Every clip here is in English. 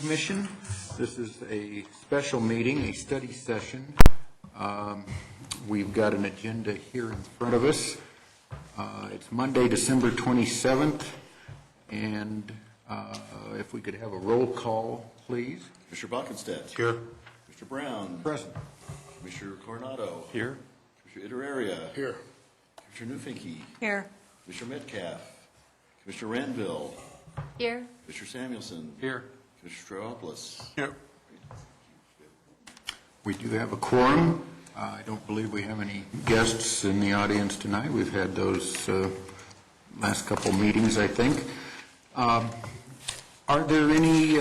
Commission. This is a special meeting, a study session. We've got an agenda here in front of us. It's Monday, December 27th, and if we could have a roll call, please. Mr. Bockenstedt. Here. Mr. Brown. Present. Mr. Coronado. Here. Mr. Iteraria. Here. Mr. Newfinke. Here. Mr. Metcalf. Mr. Ranville. Here. Mr. Samuelson. Here. Mr. Straopoulos. Here. We do have a quorum. I don't believe we have any guests in the audience tonight. We've had those last couple meetings, I think. Are there any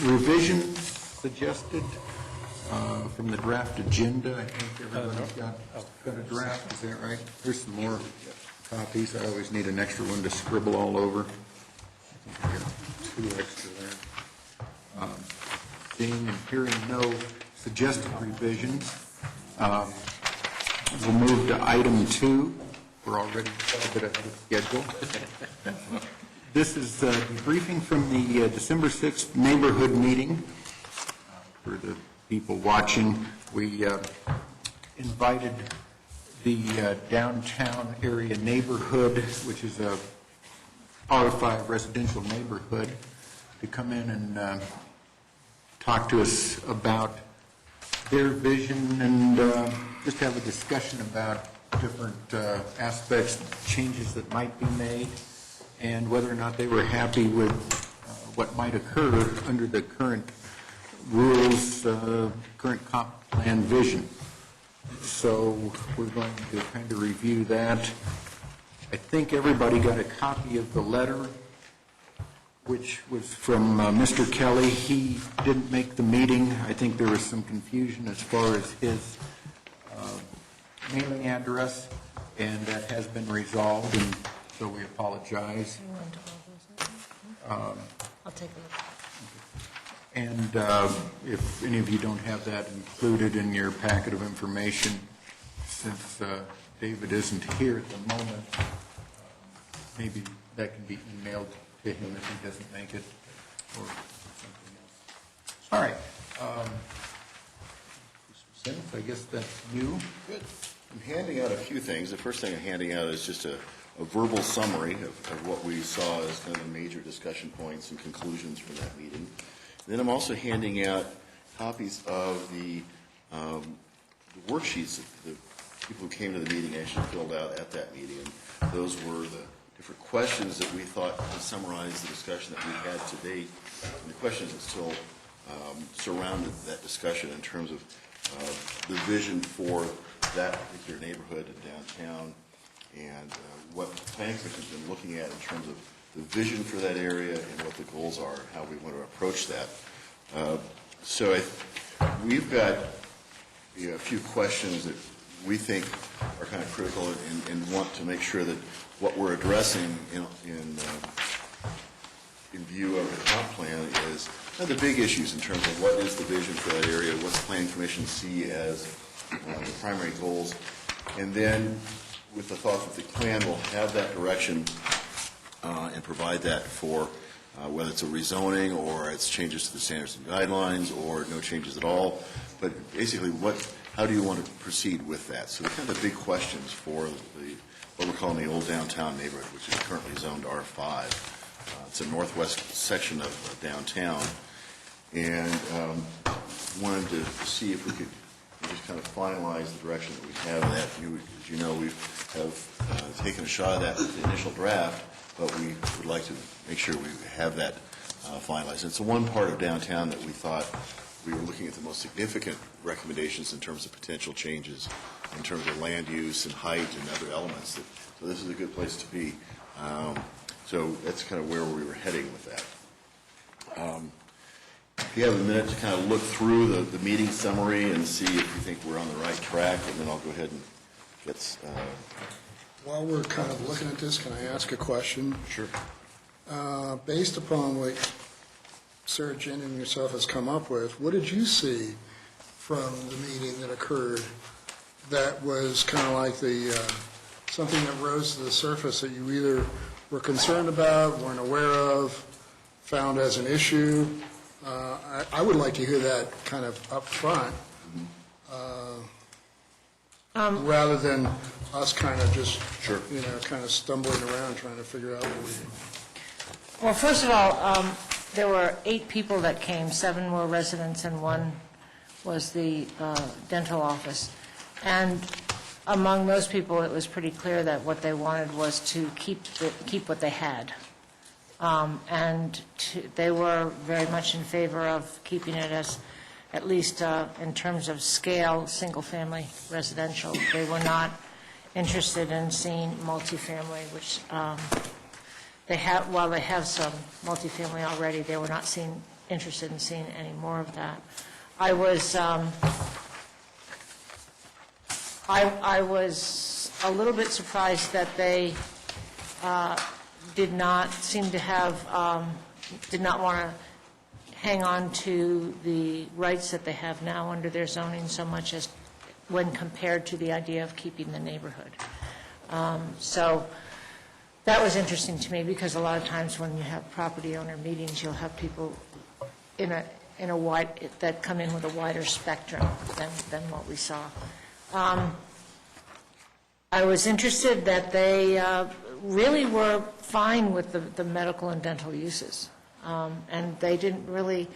revisions suggested from the draft agenda? I think everybody's got a draft. Is that right? There's some more copies. I always need an extra one to scribble all over. I think I got 2 extra there. Seeing and hearing no suggested revisions, we'll move to item 2. We're already a bit ahead of schedule. This is a briefing from the December 6th neighborhood meeting. For the people watching, we invited the downtown area neighborhood, which is a R5 residential neighborhood, to come in and talk to us about their vision and just have a discussion about different aspects, changes that might be made, and whether or not they were happy with what might occur under the current rules, current comp plan vision. So we're going to kind of review that. I think everybody got a copy of the letter, which was from Mr. Kelly. He didn't make the meeting. I think there was some confusion as far as his mailing address, and that has been resolved, and so we apologize. I'll take a look. And if any of you don't have that included in your packet of information, since David isn't here at the moment, maybe that can be emailed to him if he doesn't make it, or something else. All right. I guess that's you. Good. I'm handing out a few things. The first thing I'm handing out is just a verbal summary of what we saw as kind of the major discussion points and conclusions from that meeting. Then I'm also handing out copies of the worksheets that the people who came to the meeting actually filled out at that meeting. And those were the different questions that we thought would summarize the discussion that we had to date, and the questions that still surrounded that discussion in terms of the vision for that particular neighborhood in downtown, and what the planning commission has been looking at in terms of the vision for that area and what the goals are, how we want to approach that. So we've got a few questions that we think are kind of critical and want to make sure that what we're addressing in view of the comp plan is kind of the big issues in terms of what is the vision for that area, what's the planning commission see as the primary goals, and then with the thought that the plan will have that direction and provide that for whether it's a rezoning or it's changes to the standards and guidelines or no changes at all. But basically, how do you want to proceed with that? So kind of the big questions for what we're calling the old downtown neighborhood, which is currently zoned R5. It's a northwest section of downtown, and wanted to see if we could just kind of finalize the direction that we have in that. As you know, we have taken a shot at that with the initial draft, but we would like to make sure we have that finalized. It's the one part of downtown that we thought we were looking at the most significant recommendations in terms of potential changes, in terms of land use and height and other elements. So this is a good place to be. So that's kind of where we were heading with that. If you have a minute to kind of look through the meeting summary and see if you think we're on the right track, and then I'll go ahead and get... While we're kind of looking at this, can I ask a question? Sure. Based upon what Sarah Jen and yourself has come up with, what did you see from the meeting that occurred that was kind of like something that rose to the surface that you either were concerned about, weren't aware of, found as an issue. I would like to hear that kind of up front, rather than us kind of just, Sure. kind of stumbling around trying to figure out what we... Well, first of all, there were 8 people that came. 7 were residents and 1 was the dental office. And among those people, it was pretty clear that what they wanted was to keep what they had. They were very much in favor of keeping it as, at least in terms of scale, single-family residential. They were not interested in seeing multifamily, which while they have some multifamily already, they were not interested in seeing any more of that. I was a little bit surprised that they did not seem to have, did not want to hang on to the rights that they have now under their zoning so much as when compared to the idea of keeping the neighborhood. So that was interesting to me, because a lot of times when you have property owner meetings, you'll have people in a wide, that come in with a wider spectrum than what we saw. I was interested that they really were fine with the medical and dental uses. And they didn't really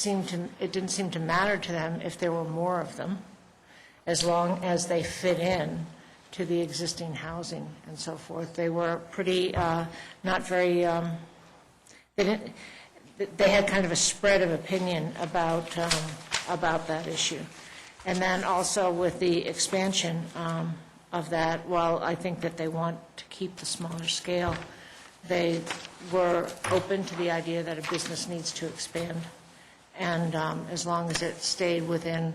it didn't seem to matter to them if there were more of them, as long as they fit in to the existing housing and so forth. They were pretty, not very, they had kind of a spread of opinion about that issue. And then also with the expansion of that, while I think that they want to keep the smaller scale, they were open to the idea that a business needs to expand. And as long as it stayed within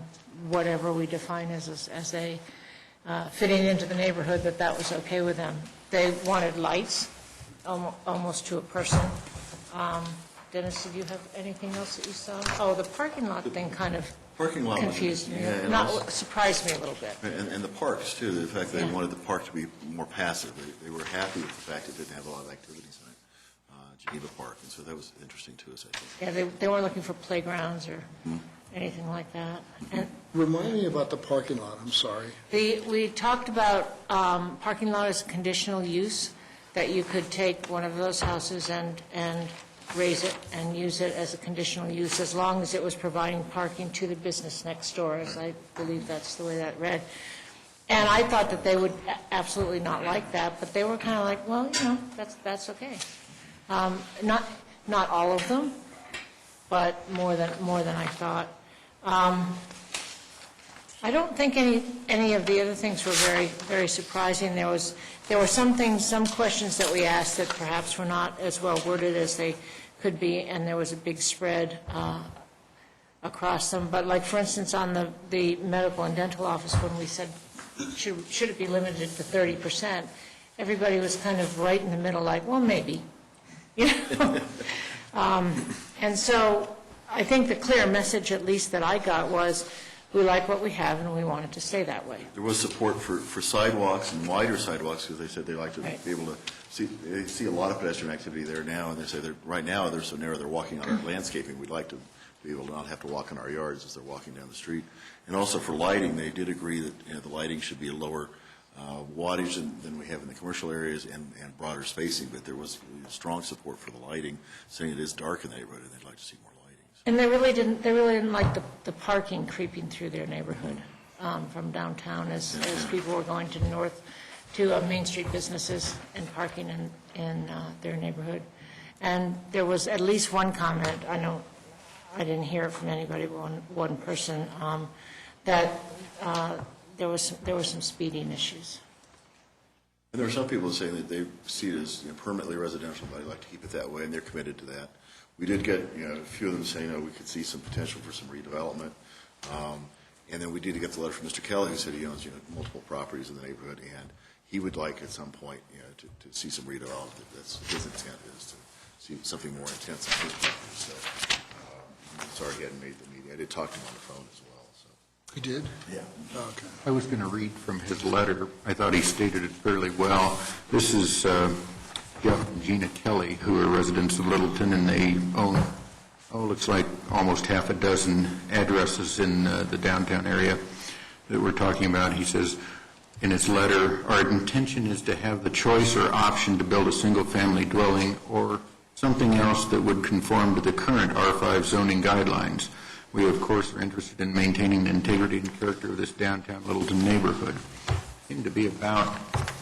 whatever we define as a fitting into the neighborhood, that was okay with them. They wanted lights, almost to a person. Dennis, did you have anything else that you saw? Oh, the parking lot thing kind of confused me. Surprised me a little bit. And the parks, too, the fact that they wanted the park to be more passive. They were happy with the fact it didn't have a lot of activities in it, Geneva Park, and so that was interesting to us, I think. Yeah, they weren't looking for playgrounds or anything like that. And Remind me about the parking lot, I'm sorry. we talked about parking lot as a conditional use, that you could take one of those houses and raise it and use it as a conditional use, as long as it was providing parking to the business next door, as I believe that's the way that read. And I thought that they would absolutely not like that, but they were kind of like, well, that's okay. Not all of them, but more than I thought. I don't think any of the other things were very, very surprising. There were some things, some questions that we asked that perhaps were not as well worded as they could be, and there was a big spread across them. But like, for instance, on the medical and dental office, when we said, should it be limited to 30%, everybody was kind of right in the middle, like, well, maybe. And so I think the clear message, at least that I got, was we like what we have and we want it to stay that way. There was support for sidewalks and wider sidewalks, because they said they like to be able to see a lot of pedestrian activity there now, and they say that right now they're so narrow they're walking on our landscaping. We'd like to be able to not have to walk in our yards as they're walking down the street. And also for lighting, they did agree that the lighting should be a lower wattage than we have in the commercial areas, and broader spacing, but there was strong support for the lighting, saying it is dark in the neighborhood and they'd like to see more lighting. And they really didn't like the parking creeping through their neighborhood from downtown as people were going to Main Street businesses and parking in their neighborhood. And there was at least one comment, I know I didn't hear it from anybody, one person, that there were some speeding issues. And there are some people saying that they see it as permanently residential, but I'd like to keep it that way, and they're committed to that. We did get a few of them saying we could see some potential for some redevelopment. And then we did get the letter from Mr. Kelly, who said he owns multiple properties in the neighborhood, and he would like at some point to see some redevelopment. That's his intent, is to see something more intense on his property. So sorry he hadn't made the meeting. I did talk to him on the phone as well. You did? Yeah. Okay. I was going to read from his letter. I thought he stated it fairly well. This is and Gina Kelly, who are residents of Littleton, and they own, looks like almost half a dozen addresses in the downtown area that we're talking about. He says in his letter, our intention is to have the choice or option to build a single-family dwelling or something else that would conform to the current R5 zoning guidelines. We, of course, are interested in maintaining the integrity and character of this downtown Littleton neighborhood. Seemed to be about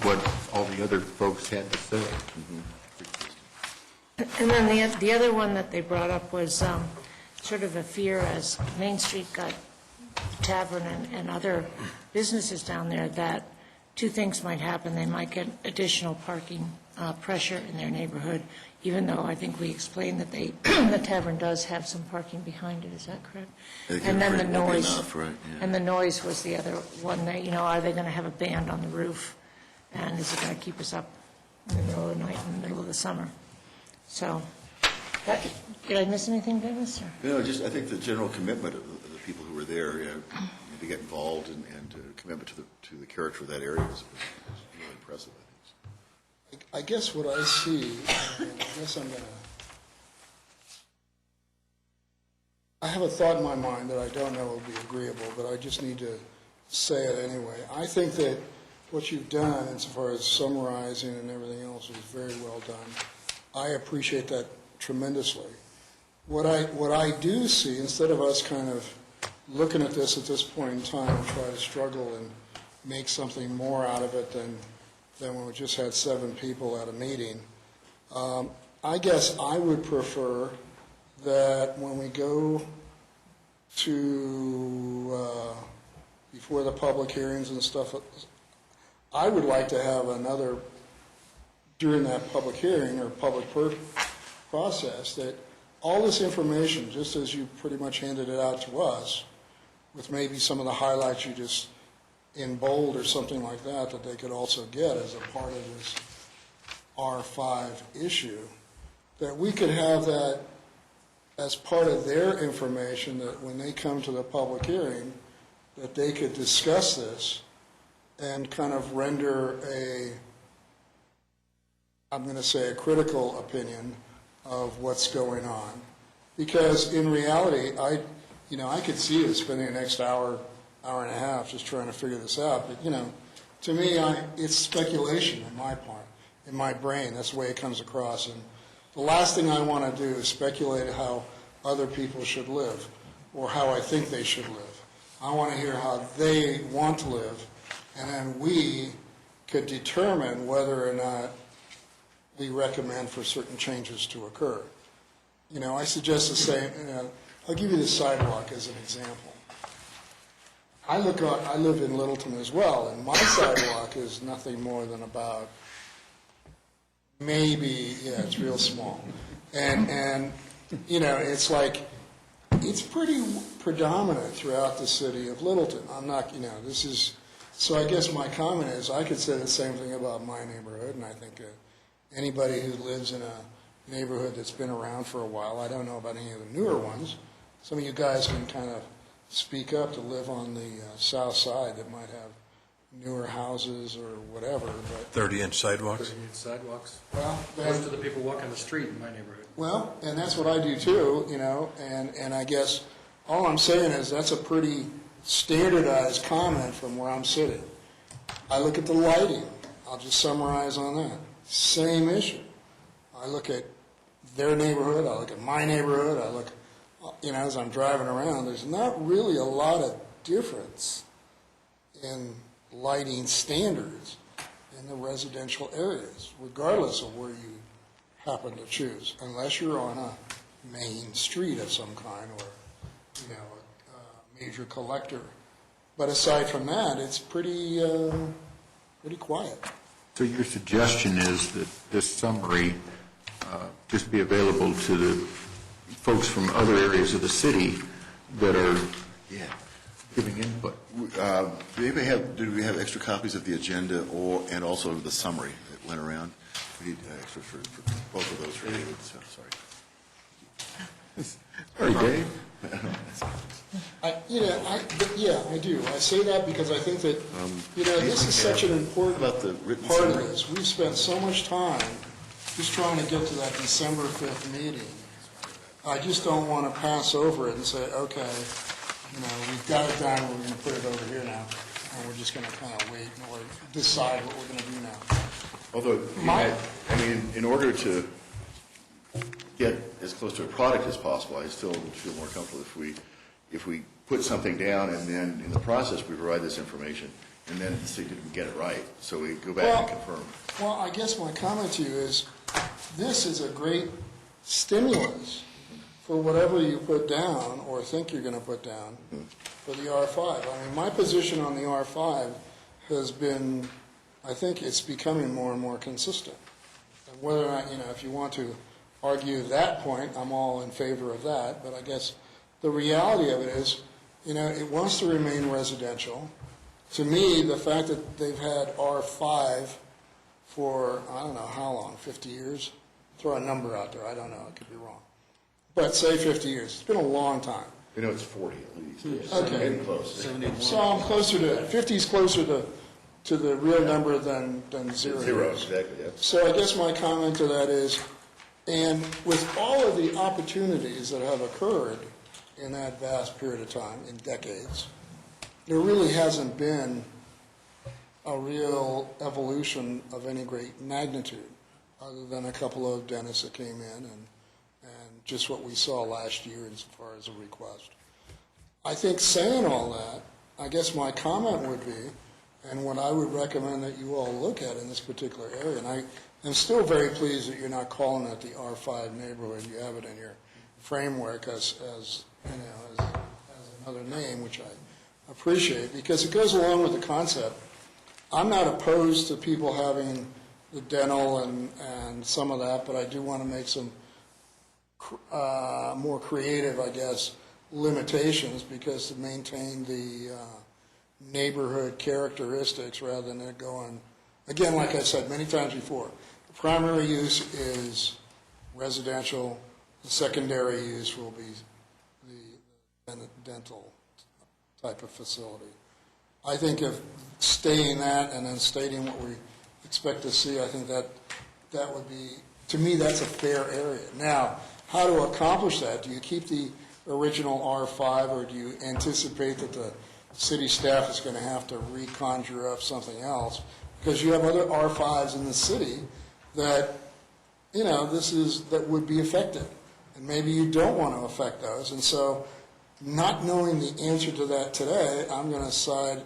what all the other folks had to say. And then the other one that they brought up was sort of a fear as Main Street got tavern and other businesses down there, that two things might happen. They might get additional parking pressure in their neighborhood, even though I think we explained that the tavern does have some parking behind it. Is that correct? And then the noise. Enough, right, yeah. And the noise was the other one. That, are they going to have a band on the roof? And is it going to keep us up in the middle of the night, in the middle of the summer? So, did I miss anything, Dennis? No, just I think the general commitment of the people who were there to get involved and commitment to the character of that area is really impressive, I think. I guess what I see, I have a thought in my mind that I don't know will be agreeable, but I just need to say it anyway. I think that what you've done, insofar as summarizing and everything else, is very well done. I appreciate that tremendously. What I do see, instead of us kind of looking at this point in time and try to struggle and make something more out of it than when we just had 7 people at a meeting, I guess I would prefer that when we go to before the public hearings and stuff, I would like to have another, during that public hearing or public process, that all this information, just as you pretty much handed it out to us, with maybe some of the highlights you just in bold or something like that, that they could also get as a part of this R5 issue, that we could have that as part of their information, that when they come to the public hearing, that they could discuss this and kind of render I'm going to say a critical opinion of what's going on. Because in reality, I could see it spending the next hour and a half just trying to figure this out. But, to me, it's speculation on my part, in my brain. That's the way it comes across. And the last thing I want to do is speculate how other people should live or how I think they should live. I want to hear how they want to live, and then we could determine whether or not we recommend for certain changes to occur. I suggest the same. I'll give you the sidewalk as an example. I live in Littleton as well, and my sidewalk is nothing more than about maybe, it's real small. And it's like, it's pretty predominant throughout the city of Littleton. I'm not, so I guess my comment is I could say the same thing about my neighborhood, and I think anybody who lives in a neighborhood that's been around for a while, I don't know about any of the newer ones. Some of you guys can kind of speak up to live on the south side that might have newer houses or whatever. But 30-inch sidewalks? 30-inch sidewalks. Well, Most of the people walk on the street in my neighborhood. well, and that's what I do too, and I guess all I'm saying is that's a pretty standardized comment from where I'm sitting. I look at the lighting. I'll just summarize on that. Same issue. I look at their neighborhood, I look at my neighborhood, I look, as I'm driving around, there's not really a lot of difference in lighting standards in the residential areas, regardless of where you happen to choose, unless you're on a main street of some kind or, a major collector. But aside from that, it's pretty quiet. So your suggestion is that this summary just be available to the folks from other areas of the city that are giving input? Do we have extra copies of the agenda and also the summary that went around? We need extra for both of those related, so sorry. Sorry, Dave. I do. I say that because I think that, this is such an important About the written part of summary. this. We've spent so much time just trying to get to that December 5th meeting. I just don't want to pass over it and say, okay, we've got it done, we're going to put it over here now, and we're just going to kind of wait or decide what we're going to do now. Although, in order to get as close to a product as possible, I still would feel more comfortable if we put something down and then in the process we provide this information and then see if we can get it right. So we go back and confirm. Well, I guess my comment to you is this is a great stimulus for whatever you put down or think you're going to put down for the R5. My position on the R5 has been, I think it's becoming more and more consistent. And whether or not, if you want to argue that point, I'm all in favor of that. But I guess the reality of it is, it wants to remain residential. To me, the fact that they've had R5 for, I don't know how long, 50 years? Throw a number out there, I don't know, I could be wrong. But say 50 years, it's been a long time. It's 40 at least. Okay. Getting close. So I'm closer to, 50 is closer to the real number than 0. Zero, exactly, yeah. So I guess my comment to that is, and with all of the opportunities that have occurred in that vast period of time, in decades, there really hasn't been a real evolution of any great magnitude, other than a couple of dentists that came in and just what we saw last year as far as a request. I think saying all that, I guess my comment would be, and what I would recommend that you all look at in this particular area, and I am still very pleased that you're not calling it the R5 neighborhood. You have it in your framework as another name, which I appreciate, because it goes along with the concept. I'm not opposed to people having the dental and some of that, but I do want to make some more creative, I guess, limitations, because to maintain the neighborhood characteristics rather than it going, again, like I said many times before, the primary use is residential, the secondary use will be the dental type of facility. I think if stating that and then stating what we expect to see, I think that would be, to me, that's a fair area. Now, how to accomplish that? Do you keep the original R5, or do you anticipate that the city staff is going to have to reconjure up something else? Because you have other R5s in the city that, that would be affected. And maybe you don't want to affect those. And so, not knowing the answer to that today, I'm going to side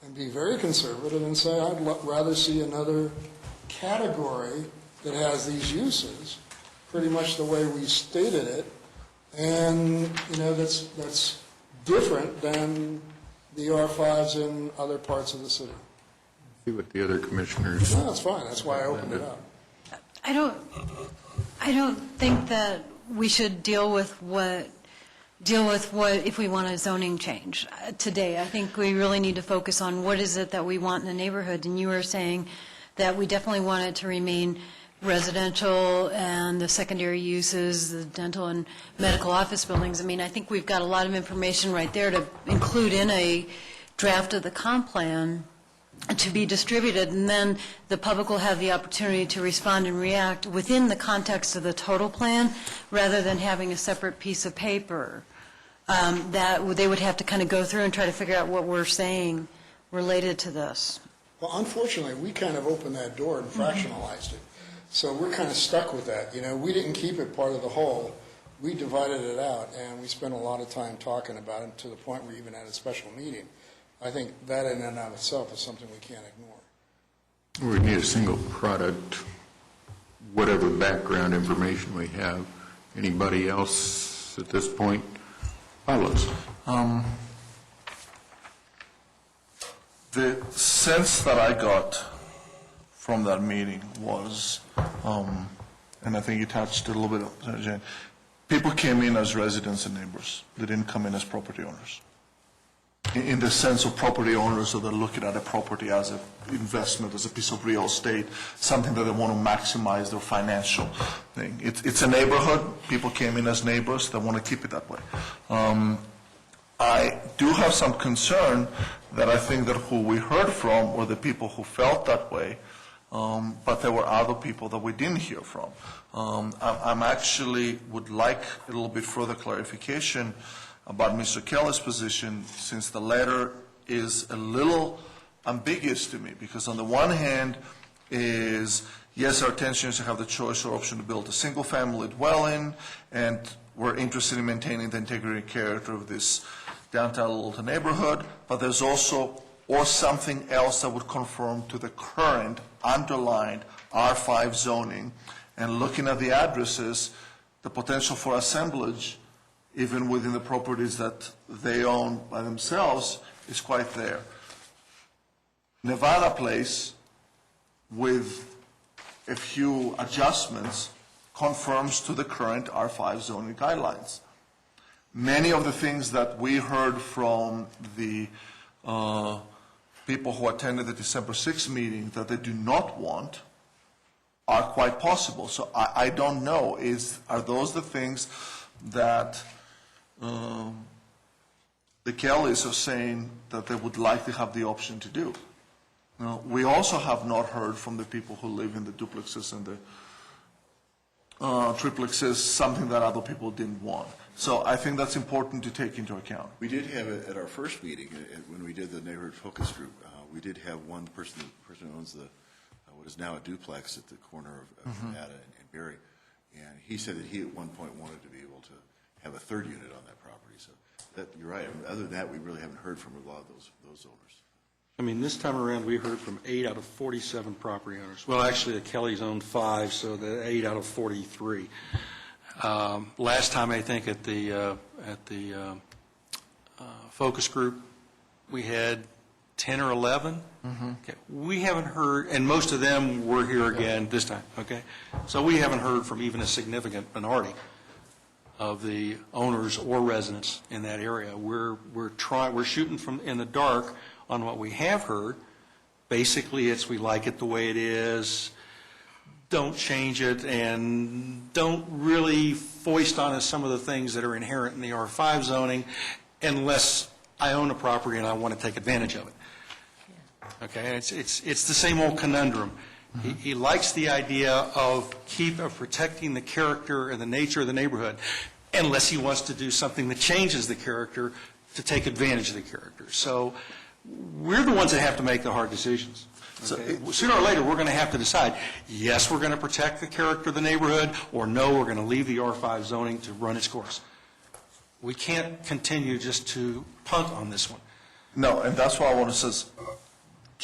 and be very conservative and say I'd rather see another category that has these uses, pretty much the way we stated it, and that's different than the R5s in other parts of the city. See what the other commissioners. No, that's fine. That's why I opened it up. I don't think that we should deal with what if we want a zoning change today. I think we really need to focus on what is it that we want in the neighborhood. And you were saying that we definitely want it to remain residential and the secondary uses, the dental and medical office buildings. I think we've got a lot of information right there to include in a draft of the comp plan to be distributed, and then the public will have the opportunity to respond and react within the context of the total plan, rather than having a separate piece of paper that they would have to kind of go through and try to figure out what we're saying related to this. Well, unfortunately, we kind of opened that door and fractionalized it. So we're kind of stuck with that. We didn't keep it part of the whole. We divided it out, and we spent a lot of time talking about it, to the point we even had a special meeting. I think that in and of itself is something we can't ignore. We need a single product, whatever background information we have. Anybody else at this point? Carlos. The sense that I got from that meeting was, and I think you touched a little bit on it, Jane, people came in as residents and neighbors. They didn't come in as property owners. In the sense of property owners, so they're looking at a property as an investment, as a piece of real estate, something that they want to maximize their financial thing. It's a neighborhood. People came in as neighbors. They want to keep it that way. I do have some concern that I think that who we heard from, or the people who felt that way, but there were other people that we didn't hear from. I'm actually would like a little bit further clarification about Mr. Kelly's position, since the letter is a little ambiguous to me, because on the one hand is, yes, our intention is to have the choice or option to build a single-family dwelling, and we're interested in maintaining the integrity and character of this downtown Littleton neighborhood, but there's also, or something else that would conform to the current underlined R5 zoning, and looking at the addresses, the potential for assemblage, even within the properties that they own by themselves, is quite there. Nevada Place, with a few adjustments, conforms to the current R5 zoning guidelines. Many of the things that we heard from the people who attended the December 6th meeting that they do not want are quite possible. So I don't know, are those the things that the Kellys are saying that they would like to have the option to do? We also have not heard from the people who live in the duplexes and the triplexes, something that other people didn't want. So I think that's important to take into account. We did have it at our first meeting, when we did the neighborhood focus group, we did have one person who owns what is now a duplex at the corner of Nevada and Berry, and he said that he at one point wanted to be able to have a third unit on that property. So that, you're right. I mean, other than that, we really haven't heard from a lot of those owners. I mean, this time around, we heard from 8 out of 47 property owners. Well, actually, the Kellys owned 5, so the 8 out of 43. Last time, I think, at the focus group, we had 10 or 11. Okay. We haven't heard, and most of them were here again this time, okay? So we haven't heard from even a significant minority of the owners or residents in that area. We're shooting from in the dark on what we have heard. Basically, it's we like it the way it is, don't change it, and don't really foist on us some of the things that are inherent in the R5 zoning unless I own a property and I want to take advantage of it. Okay, it's the same old conundrum. He likes the idea of protecting the character and the nature of the neighborhood, unless he wants to do something that changes the character to take advantage of the character. So we're the ones that have to make the hard decisions. Okay? So sooner or later, we're going to have to decide, yes, we're going to protect the character of the neighborhood, or no, we're going to leave the R5 zoning to run its course. We can't continue just to punt on this one. No, and that's why I want to say,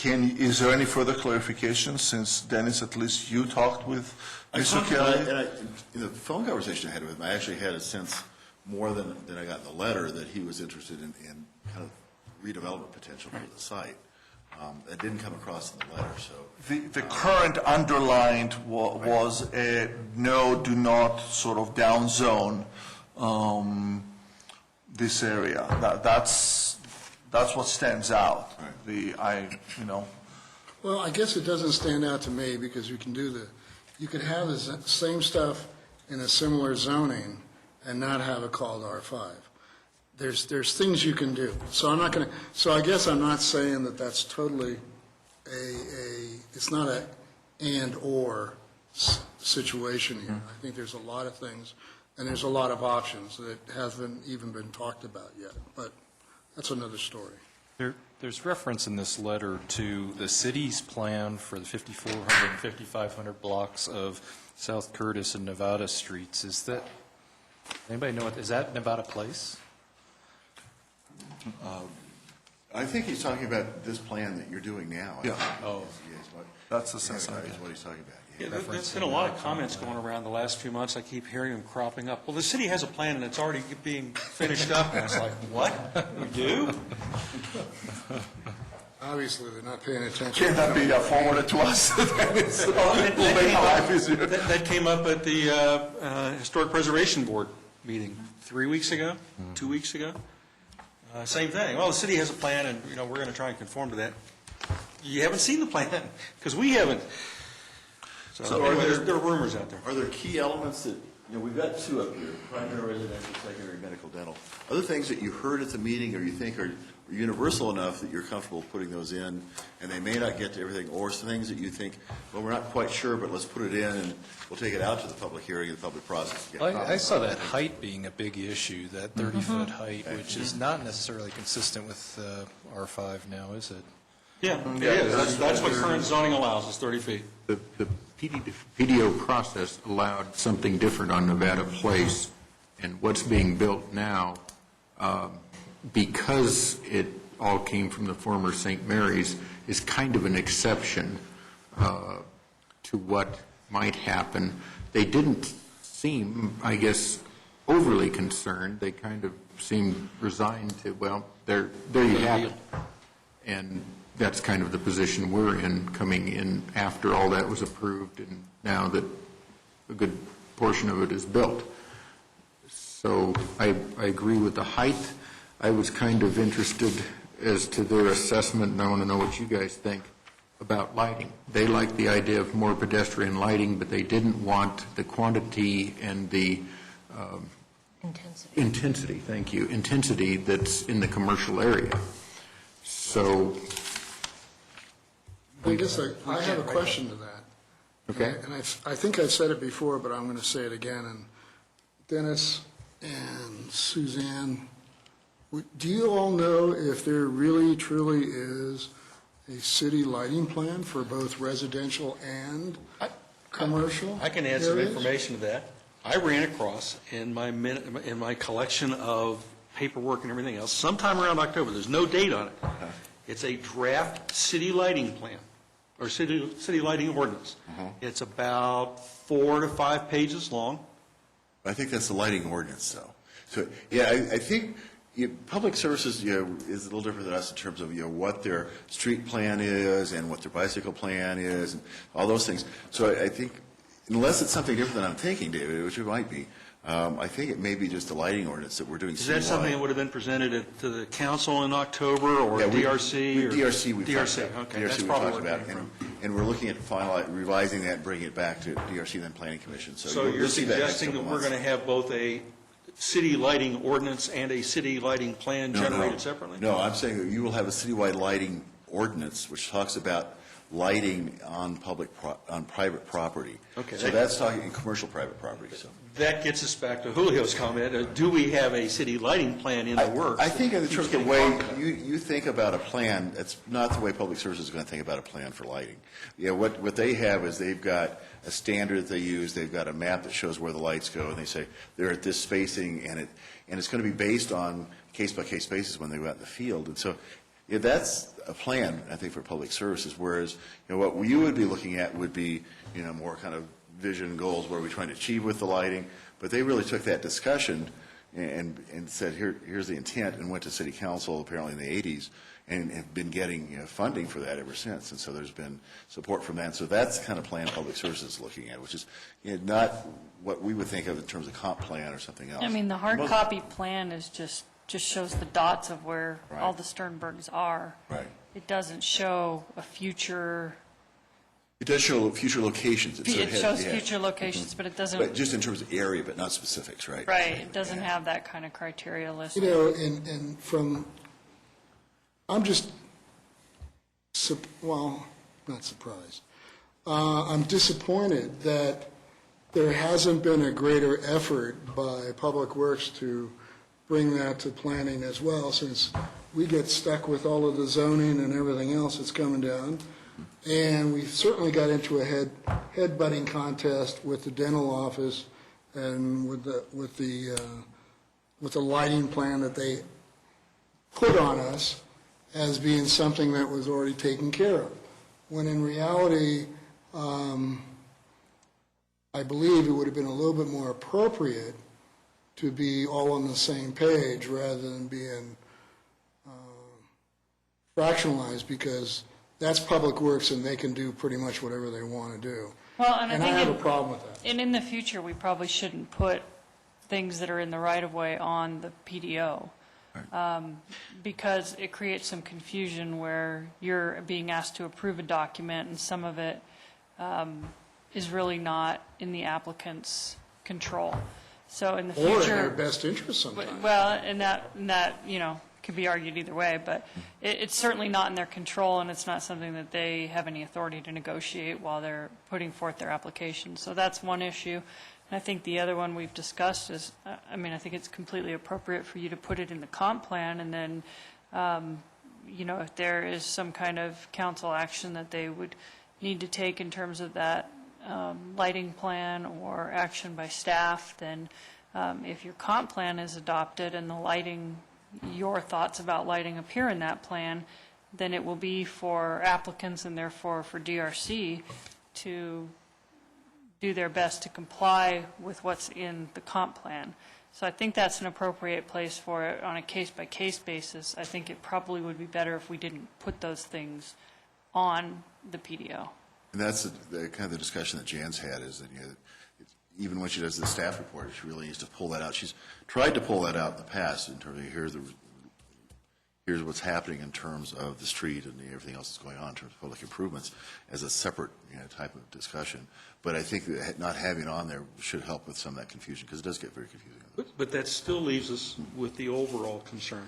is there any further clarification, since Dennis, at least you talked with Mr. Kelly? In the phone conversation I had with him, I actually had a sense more than I got in the letter that he was interested in kind of redevelopment potential for the site. That didn't come across in the letter, so. The current underlined was a no, do not sort of down zone this area. That's what stands out. Right. Well, I guess it doesn't stand out to me because you could have the same stuff in a similar zoning and not have it called R5. There's things you can do. So I guess I'm not saying that that's totally it's not a and or situation here. I think there's a lot of things and there's a lot of options that haven't even been talked about yet, but that's another story. There's reference in this letter to the city's plan for the 5,400 and 5,500 blocks of South Curtis and Nevada streets. Is that, anybody know is that Nevada Place? I think he's talking about this plan that you're doing now. Yeah. Oh. That's the sense I Is get. what he's talking about. Yeah, there's been a lot of comments going around the last few months. I keep hearing them cropping up. Well, the city has a plan and it's already being finished up. And it's like, what? We do? Obviously, they're not paying attention. Can that be forwarded to us? We'll make our life easier. That came up at the Historic Preservation Board meeting 3 weeks ago, 2 weeks ago. Same thing. Well, the city has a plan, and we're going to try and conform to that. You haven't seen the plan because we haven't. So anyway, there are rumors out there. Are there key elements that, we've got two up here, primary residential, secondary medical, dental. Other things that you heard at the meeting or you think are universal enough that you're comfortable putting those in, and they may not get to everything, or some things that you think, well, we're not quite sure, but let's put it in, and we'll take it out to the public hearing and the public process. to get I comments saw on that it. height being a big issue, that 30-foot height, which is not necessarily consistent with R5 now, is it? Yeah, it is. That's what current zoning allows, is 30 feet. The PDO process allowed something different on Nevada Place, and what's being built now, because it all came from the former St. Mary's, is kind of an exception to what might happen. They didn't seem, I guess, overly concerned. They kind of seemed resigned to, well, there you have it. And that's kind of the position we're in, coming in after all that was approved and now that a good portion of it is built. So I agree with the height. I was kind of interested as to their assessment, and I want to know what you guys think about lighting. They like the idea of more pedestrian lighting, but they didn't want the quantity and the intensity that's in the commercial area. So I guess I have a question to that. Okay. And I think I've said it before, but I'm going to say it again. And Dennis and Suzanne, do you all know if there really, truly is a city lighting plan for both residential and commercial? I can add some areas? information to that. I ran across in my collection of paperwork and everything else, sometime around October, there's no date on it. It's a draft city lighting plan, or city lighting ordinance. It's about 4 to 5 pages long. I think that's the lighting ordinance, though. So, yeah, I think public services, is a little different than us in terms of, what their street plan is and what their bicycle plan is and all those things. So I think, unless it's something different than I'm thinking, David, which it might be, I think it may be just a lighting ordinance that we're doing. Is that something that would have been presented to the council in October, or DRC? Or DRC we've talked DRC, about. okay, DRC that's we've probably talked where it about, came from. and we're looking at revising that and bringing it back to DRC, then Planning Commission. So you'll you're see that next suggesting that couple we're going months. to have both a city lighting ordinance and a city lighting plan generated separately? No, I'm saying that you will have a citywide lighting ordinance which talks about lighting on private property. Okay. So that's talking in commercial private property, so. That gets us back to Julio's comment. Do we have a city lighting plan in the works? I think in that terms of the keeps way getting talked about? you think about a plan, that's not the way public services is going to think about a plan for lighting. What they have is they've got a standard that they use, they've got a map that shows where the lights go, and they say they're at this spacing, and it's going to be based on case-by-case basis when they go out in the field. And so that's a plan, I think, for public services, whereas what you would be looking at would be more kind of vision goals, what are we trying to achieve with the lighting, but they really took that discussion and said, here's the intent, and went to city council apparently in the 80s, and have been getting funding for that ever since, and so there's been support from that. And so that's the kind of plan public services is looking at, which is not what we would think of in terms of comp plan or something else. I mean, the hard copy plan is just shows the dots of where all the Sternbergs are. Right. It doesn't show a future. It does show future locations. It shows future locations, but it doesn't. But just in terms of area, but not specifics, right? Right. It doesn't have that kind of criteria listed. And from, I'm just, not surprised. I'm disappointed that there hasn't been a greater effort by Public Works to bring that to planning as well, since we get stuck with all of the zoning and everything else that's coming down. And we certainly got into a head-butting contest with the dental office and with the lighting plan that they put on us as being something that was already taken care of. When in reality, I believe it would have been a little bit more appropriate to be all on the same page rather than being fractionalized, because that's Public Works and they can do pretty much whatever they want to do. Well, And I have a problem with that. And in the future, we probably shouldn't put things that are in the right-of-way on the PDO, because it creates some confusion where you're being asked to approve a document and some of it is really not in the applicant's control. So in the future. Or in their best interest sometimes. Well, and that could be argued either way, but it's certainly not in their control, and it's not something that they have any authority to negotiate while they're putting forth their application. So that's one issue. And I think the other one we've discussed is, I mean, I think it's completely appropriate for you to put it in the comp plan, and then, you know, if there is some kind of council action that they would need to take in terms of that lighting plan or action by staff, then if your comp plan is adopted and the lighting, your thoughts about lighting appear in that plan, then it will be for applicants and therefore for DRC to do their best to comply with what's in the comp plan. So I think that's an appropriate place for it on a case-by-case basis. I think it probably would be better if we didn't put those things on the PDO. And that's the kind of the discussion that Jan's had, is that, you know, even when she does the staff report, she really needs to pull that out. She's tried to pull that out in the past in terms of here's what's happening in terms of the street and everything else that's going on in terms of public improvements as a separate, you know, type of discussion. But I think that not having it on there should help with some of that confusion, because it does get very confusing. But that still leaves us with the overall concern.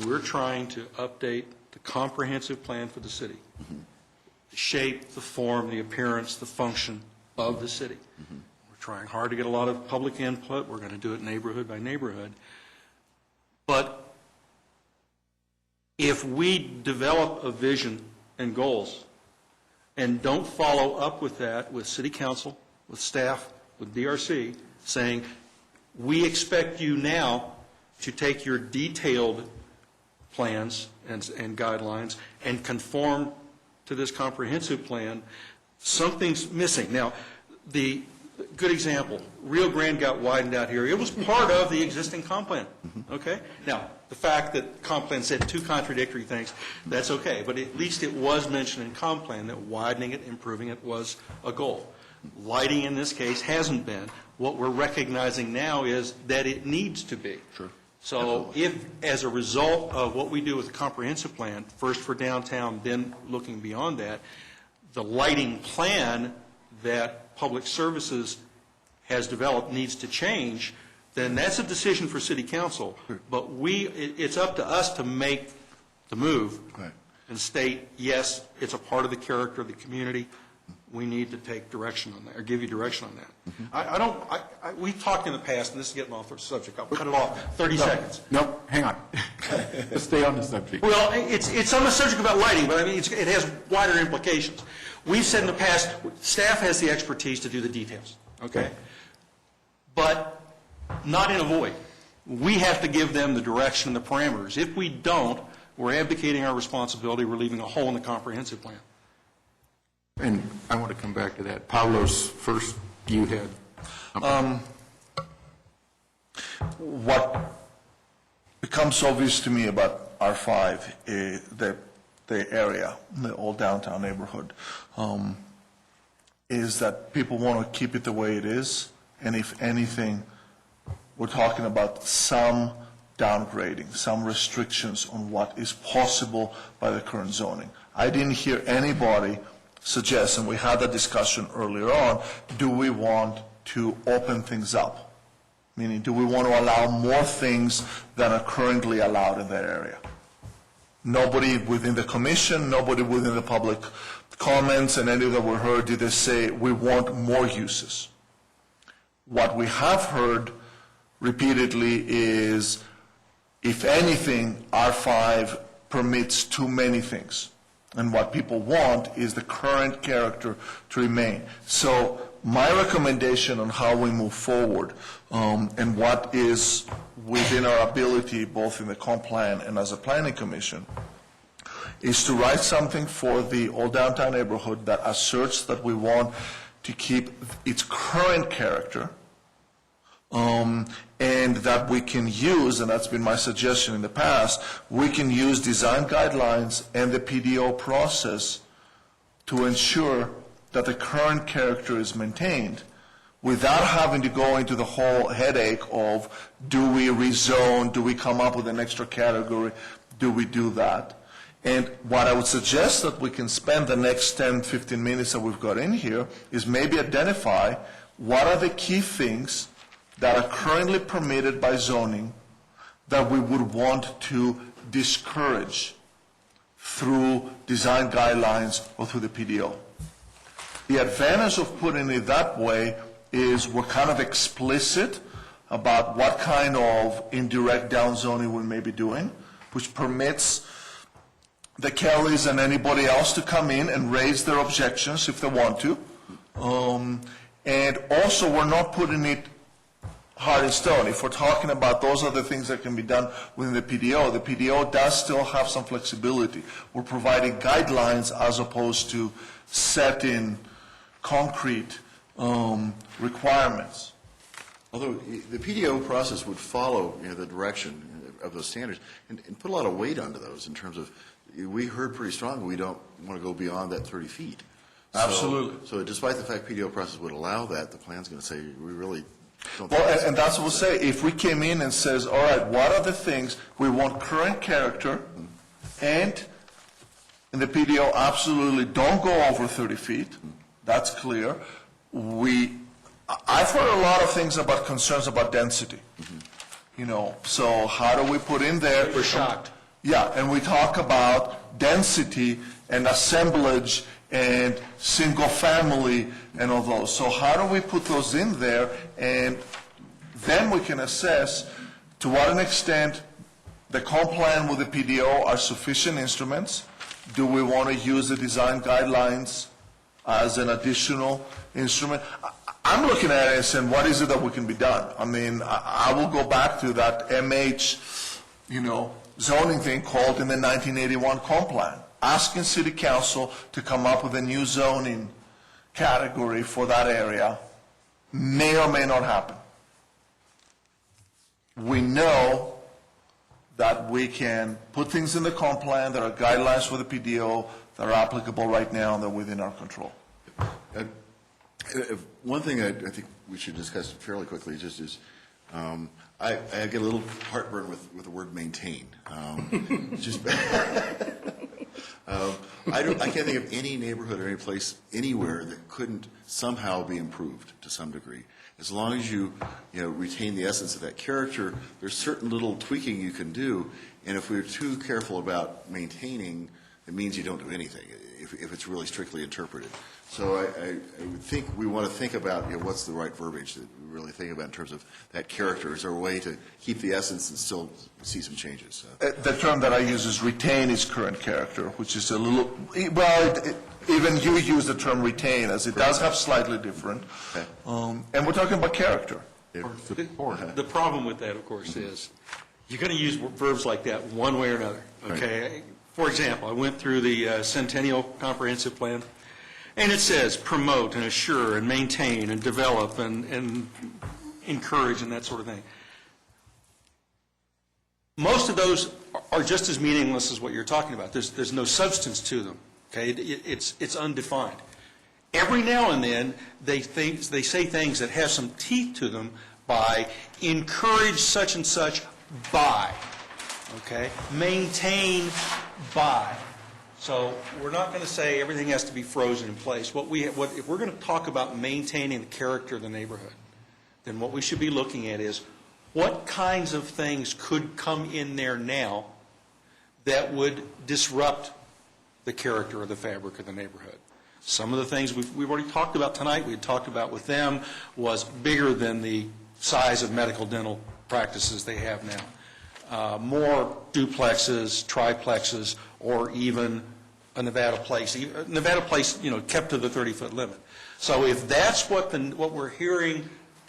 We're trying to update the comprehensive plan for the city, the shape, the form, the appearance, the function of the city. We're trying hard to get a lot of public input. We're going to do it neighborhood by neighborhood. But if we develop a vision and goals and don't follow up with that with city council, with staff, with DRC, saying, we expect you now to take your detailed plans and guidelines and conform to this comprehensive plan, something's missing. Now, the good example, Rio Grande got widened out here. It was part of the existing comp plan, okay? Now, the fact that comp plan said two contradictory things, that's okay, but at least it was mentioned in comp plan that widening it, improving it was a goal. Lighting in this case hasn't been. What we're recognizing now is that it needs to be. Sure. So if, as a result of what we do with the comprehensive plan, first for downtown, then looking beyond that, the lighting plan that Public Services has developed needs to change, then that's a decision for City Council. But it's up to us to make the move and state, yes, it's a part of the character of the community. We need to take direction on that, or give you direction on that. We've talked in the past, and this is getting off the subject. I'll cut it off. 30 seconds. No, hang on. Let's stay on the subject. Well, it's on the subject about lighting, but I mean, it has wider implications. We've said in the past, staff has the expertise to do the details, okay? But not in a void. We have to give them the direction and the parameters. If we don't, we're abdicating our responsibility. We're leaving a hole in the comprehensive plan. And I want to come back to that. Pablo's first, you had. What becomes obvious to me about R5, the area, the old downtown neighborhood, is that people want to keep it the way it is, and if anything, we're talking about some downgrading, some restrictions on what is possible by the current zoning. I didn't hear anybody suggest, and we had that discussion earlier on, do we want to open things up? Meaning, do we want to allow more things than are currently allowed in that area? Nobody within the commission, nobody within the public comments, and any that were heard, did they say we want more uses? What we have heard repeatedly is, if anything, R5 permits too many things. And what people want is the current character to remain. So my recommendation on how we move forward and what is within our ability, both in the comp plan and as a planning commission, is to write something for the old downtown neighborhood that asserts that we want to keep its current character, and that we can use, and that's been my suggestion in the past, we can use design guidelines and the PDO process to ensure that the current character is maintained without having to go into the whole headache of, do we rezone, do we come up with an extra category, do we do that? And what I would suggest that we can spend the next 10, 15 minutes that we've got in here is maybe identify what are the key things that are currently permitted by zoning that we would want to discourage through design guidelines or through the PDO. The advantage of putting it that way is we're kind of explicit about what kind of indirect downzoning we may be doing, which permits the Kellys and anybody else to come in and raise their objections if they want to. And also, we're not putting it hard in stone. If we're talking about those are the things that can be done within the PDO does still have some flexibility. We're providing guidelines as opposed to set in concrete requirements. Although the PDO process would follow, the direction of those standards and put a lot of weight onto those in terms of, we heard pretty strongly we don't want to go beyond that 30 feet. Absolutely. So despite the fact PDO process would allow that, the plan's going to say we really don't. Well, and that's what we'll say. If we came in and says, all right, what are the things we want current character, and in the PDO absolutely don't go over 30 feet. That's clear. I've heard a lot of things about concerns about density. So how do we put in there? We're shocked. Yeah, and we talk about density and assemblage and single family and all those. So how do we put those in there? And then we can assess to what an extent the comp plan with the PDO are sufficient instruments. Do we want to use the design guidelines as an additional instrument? I'm looking at it and saying, what is it that we can be done? I mean, I will go back to that MH, zoning thing called in the 1981 comp plan, asking City Council to come up with a new zoning category for that area may or may not happen. We know that we can put things in the comp plan that are guidelines for the PDO that are applicable right now and they're within our control. One thing I think we should discuss fairly quickly just is I get a little heartburn with the word maintain. I can't think of any neighborhood or any place anywhere that couldn't somehow be improved to some degree. As long as you retain the essence of that character, there's certain little tweaking you can do, and if we're too careful about maintaining, it means you don't do anything, if it's really strictly interpreted. So I would think we want to think about what's the right verbiage that we really think about in terms of that character. Is there a way to keep the essence and still see some changes? The term that I use is retain its current character, which is a little, well, even you use the term retain, as it does have slightly different. Okay. And we're talking about character. The problem with that, of course, is you're going to use verbs like that one way or another, okay? Right. For example, I went through the Centennial Comprehensive Plan, and it says promote and assure and maintain and develop and encourage and that sort of thing. Most of those are just as meaningless as what you're talking about. There's no substance to them, okay? It's undefined. Every now and then, they say things that have some teeth to them by encourage such and such by, okay? Maintain by. So we're not going to say everything has to be frozen in place. If we're going to talk about maintaining the character of the neighborhood, then what we should be looking at is what kinds of things could come in there now that would disrupt the character or the fabric of the neighborhood. Some of the things we've already talked about tonight, we had talked about with them, was bigger than the size of medical dental practices they have now. More duplexes, triplexes, or even a Nevada Place. Nevada Place, kept to the 30-foot limit. So if that's what we're hearing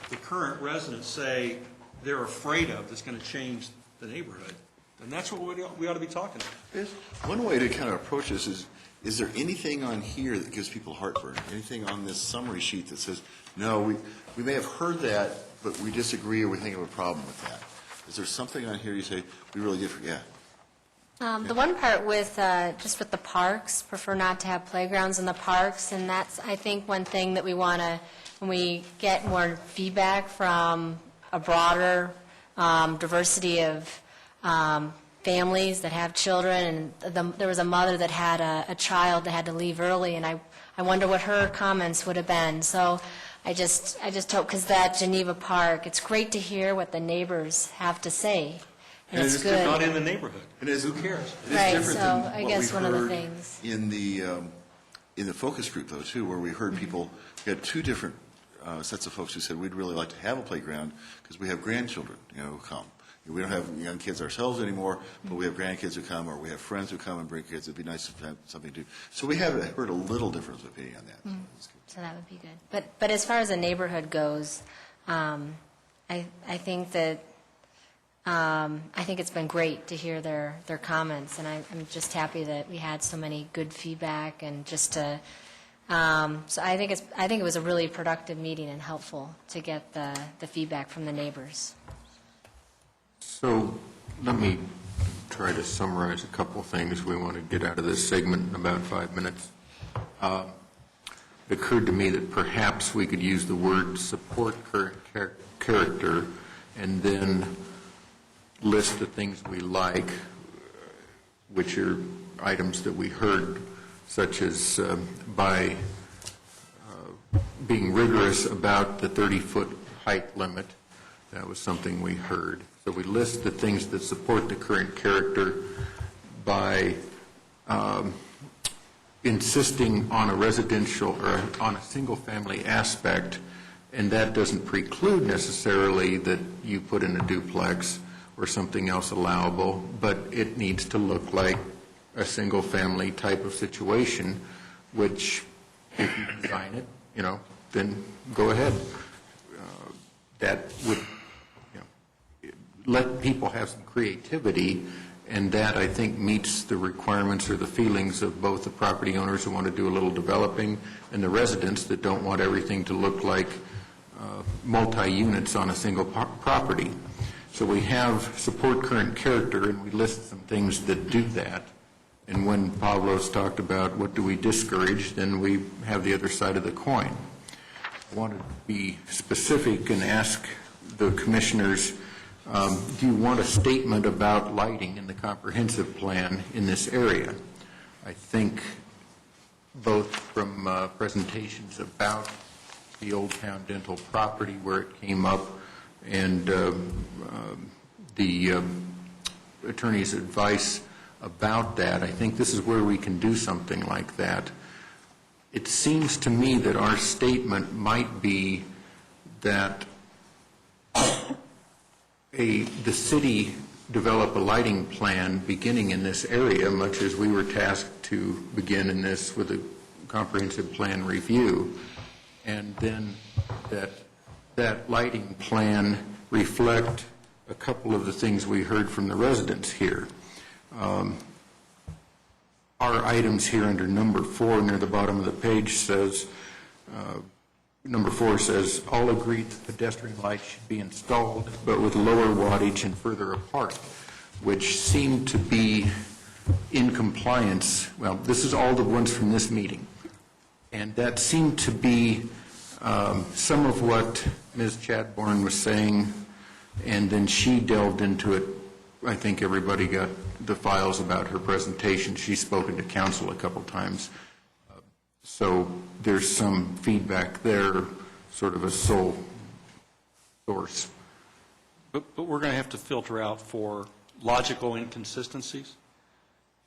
the current residents say they're afraid of that's going to change the neighborhood, then that's what we ought to be talking about. One way to kind of approach this is there anything on here that gives people heartburn? Anything on this summary sheet that says, no, we may have heard that, but we disagree or we think of a problem with that? Is there something on here you say, we really did forget? The one part with, just with the parks, prefer not to have playgrounds in the parks, and that's, I think, one thing that we want to, when we get more feedback from a broader diversity of families that have children, and there was a mother that had a child that had to leave early, and I wonder what her comments would have been. So I just hope, because that Geneva Park, it's great to hear what the neighbors have to say, and it's it's not good. in the neighborhood. And it's- Who cares? It is Right, different so than I what guess we've one of the heard things. in the focus group, though, too, where we heard people, we had two different sets of folks who said, we'd really like to have a playground because we have grandchildren, who come. We don't have young kids ourselves anymore, but we have grandkids who come, or we have friends who come and bring kids. It'd be nice to have something to do. So we have heard a little difference of opinion on that. So that would be good. But as far as the neighborhood goes, I think that, I think it's been great to hear their comments, and I'm just happy that we had so many good feedback, and just to, so I think it was a really productive meeting and helpful to get the feedback from the neighbors. So let me try to summarize a couple things we want to get out of this segment in about 5 minutes. It occurred to me that perhaps we could use the word support character and then list the things we like, which are items that we heard, such as by being rigorous about the 30-foot height limit. That was something we heard. So we list the things that support the current character by insisting on a residential or on a single-family aspect, and that doesn't preclude necessarily that you put in a duplex or something else allowable, but it needs to look like a single-family type of situation, which if you design it, then go ahead. That would let people have some creativity, and that, I think, meets the requirements or the feelings of both the property owners who want to do a little developing and the residents that don't want everything to look like multi-units on a single property. So we have support current character, and we list some things that do that. And when Pavlos talked about what do we discourage, then we have the other side of the coin. I want to be specific and ask the commissioners, do you want a statement about lighting in the comprehensive plan in this area? I think both from presentations about the Old Town Dental property where it came up and the attorney's advice about that, I think this is where we can do something like that. It seems to me that our statement might be that the city develop a lighting plan beginning in this area, much as we were tasked to begin in this with a comprehensive plan review, and then that lighting plan reflect a couple of the things we heard from the residents here. Our items here under number 4 near the bottom of the page says, number 4 says, all agree that pedestrian lights should be installed, but with lower wattage and further apart, which seem to be in compliance. Well, this is all the ones from this meeting. And that seemed to be some of what Ms. Chadbourne was saying, and then she delved into it. I think everybody got the files about her presentation. She's spoken to council a couple times. So there's some feedback there, sort of a sole source. But we're going to have to filter out for logical inconsistencies.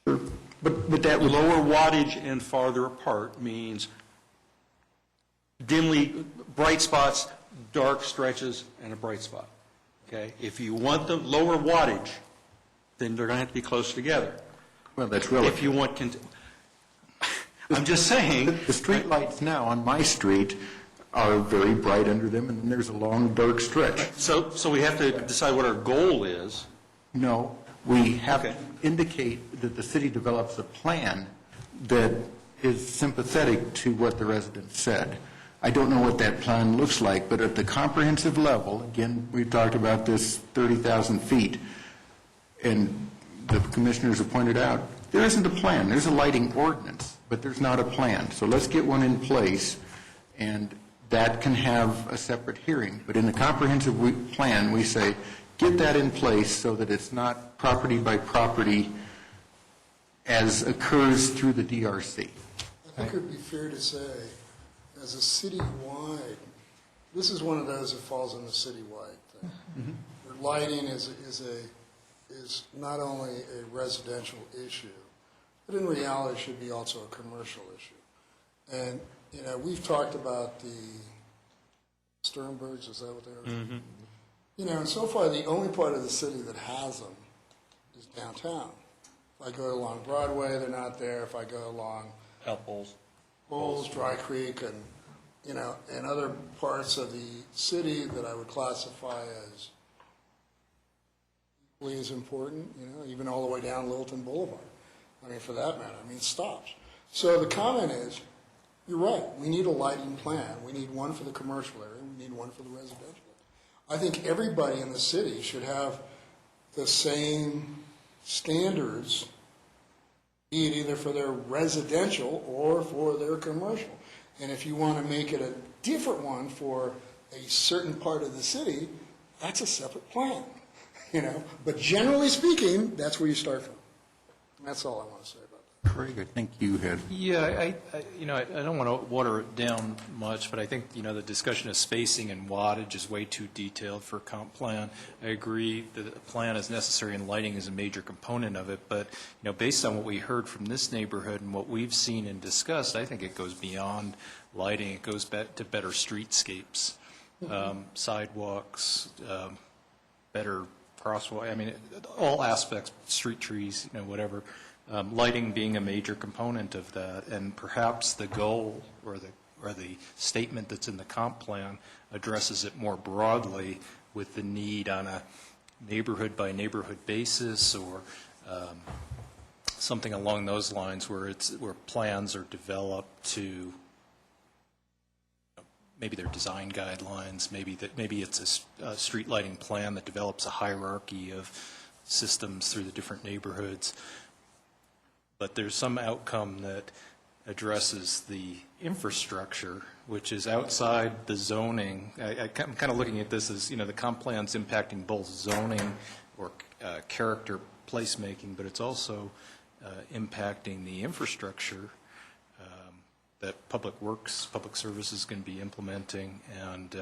Sure. But that would... Lower wattage and farther apart means dimly, bright spots, dark stretches, and a bright spot. Okay? If you want the lower wattage, then they're going to have to be close together. Well, that's relative. If you want... I'm just saying... The street lights now on my street are very bright under them, and then there's a long, dark stretch. So we have to decide what our goal is. No, we have Okay. to indicate that the city develops a plan that is sympathetic to what the residents said. I don't know what that plan looks like, but at the comprehensive level, again, we've talked about this 30,000 feet, and the commissioners have pointed out, there isn't a plan. There's a lighting ordinance, but there's not a plan. So let's get one in place, and that can have a separate hearing. But in the comprehensive plan, we say, get that in place so that it's not property by property as occurs through the DRC. I think it would be fair to say, as a citywide, this is one of those that falls in the citywide thing. Where lighting is is not only a residential issue, but in reality should be also a commercial issue. And, you know, we've talked about the Sternbergs, is that what they are? Mm-hmm. You know, and so far the only part of the city that has them is downtown. If I go along Broadway, they're not there. If I go along Bowles, Dry Creek, and, you know, and other parts of the city that I would classify as equally as important, you know, even all the way down Littleton Boulevard. I mean, for that matter, I mean, stops. So the comment is, you're right, we need a lighting plan. We need one for the commercial area, we need one for the residential. I think everybody in the city should have the same standards, be it either for their residential or for their commercial. And if you want to make it a different one for a certain part of the city, that's a separate plan, you know. But generally speaking, that's where you start from. And that's all I want to say about that. Craig, I think you had. Yeah, I don't want to water it down much, but I think, you know, the discussion of spacing and wattage is way too detailed for a comp plan. I agree that a plan is necessary and lighting is a major component of it, but, you know, based on what we heard from this neighborhood and what we've seen and discussed, I think it goes beyond lighting. It goes back to better streetscapes, sidewalks, better crosswalk. I mean, all aspects, street trees, you know, whatever. Lighting being a major component of that, and perhaps the goal or the statement that's in the comp plan addresses it more broadly with the need on a neighborhood by neighborhood basis, or something along those lines, where plans are developed to, maybe they're design guidelines, maybe it's a street lighting plan that develops a hierarchy of systems through the different neighborhoods. But there's some outcome that addresses the infrastructure, which is outside the zoning. I'm kind of looking at this as, you know, the comp plan's impacting both zoning or character placemaking, but it's also impacting the infrastructure that Public Works, Public Services is going to be implementing, and,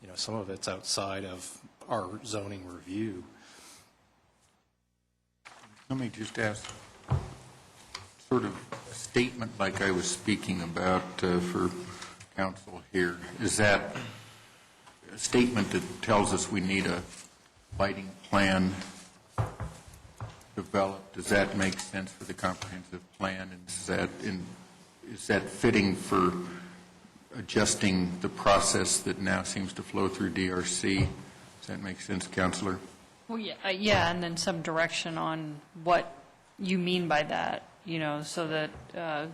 you know, some of it's outside of our zoning review. Let me just ask, sort of a statement like I was speaking about for council here. Is that a statement that tells us we need a lighting plan developed? Does that make sense for the comprehensive plan? And is that fitting for adjusting the process that now seems to flow through DRC? Does that make sense, Councilor? Well, yeah, and then some direction on what you mean by that, you know, so that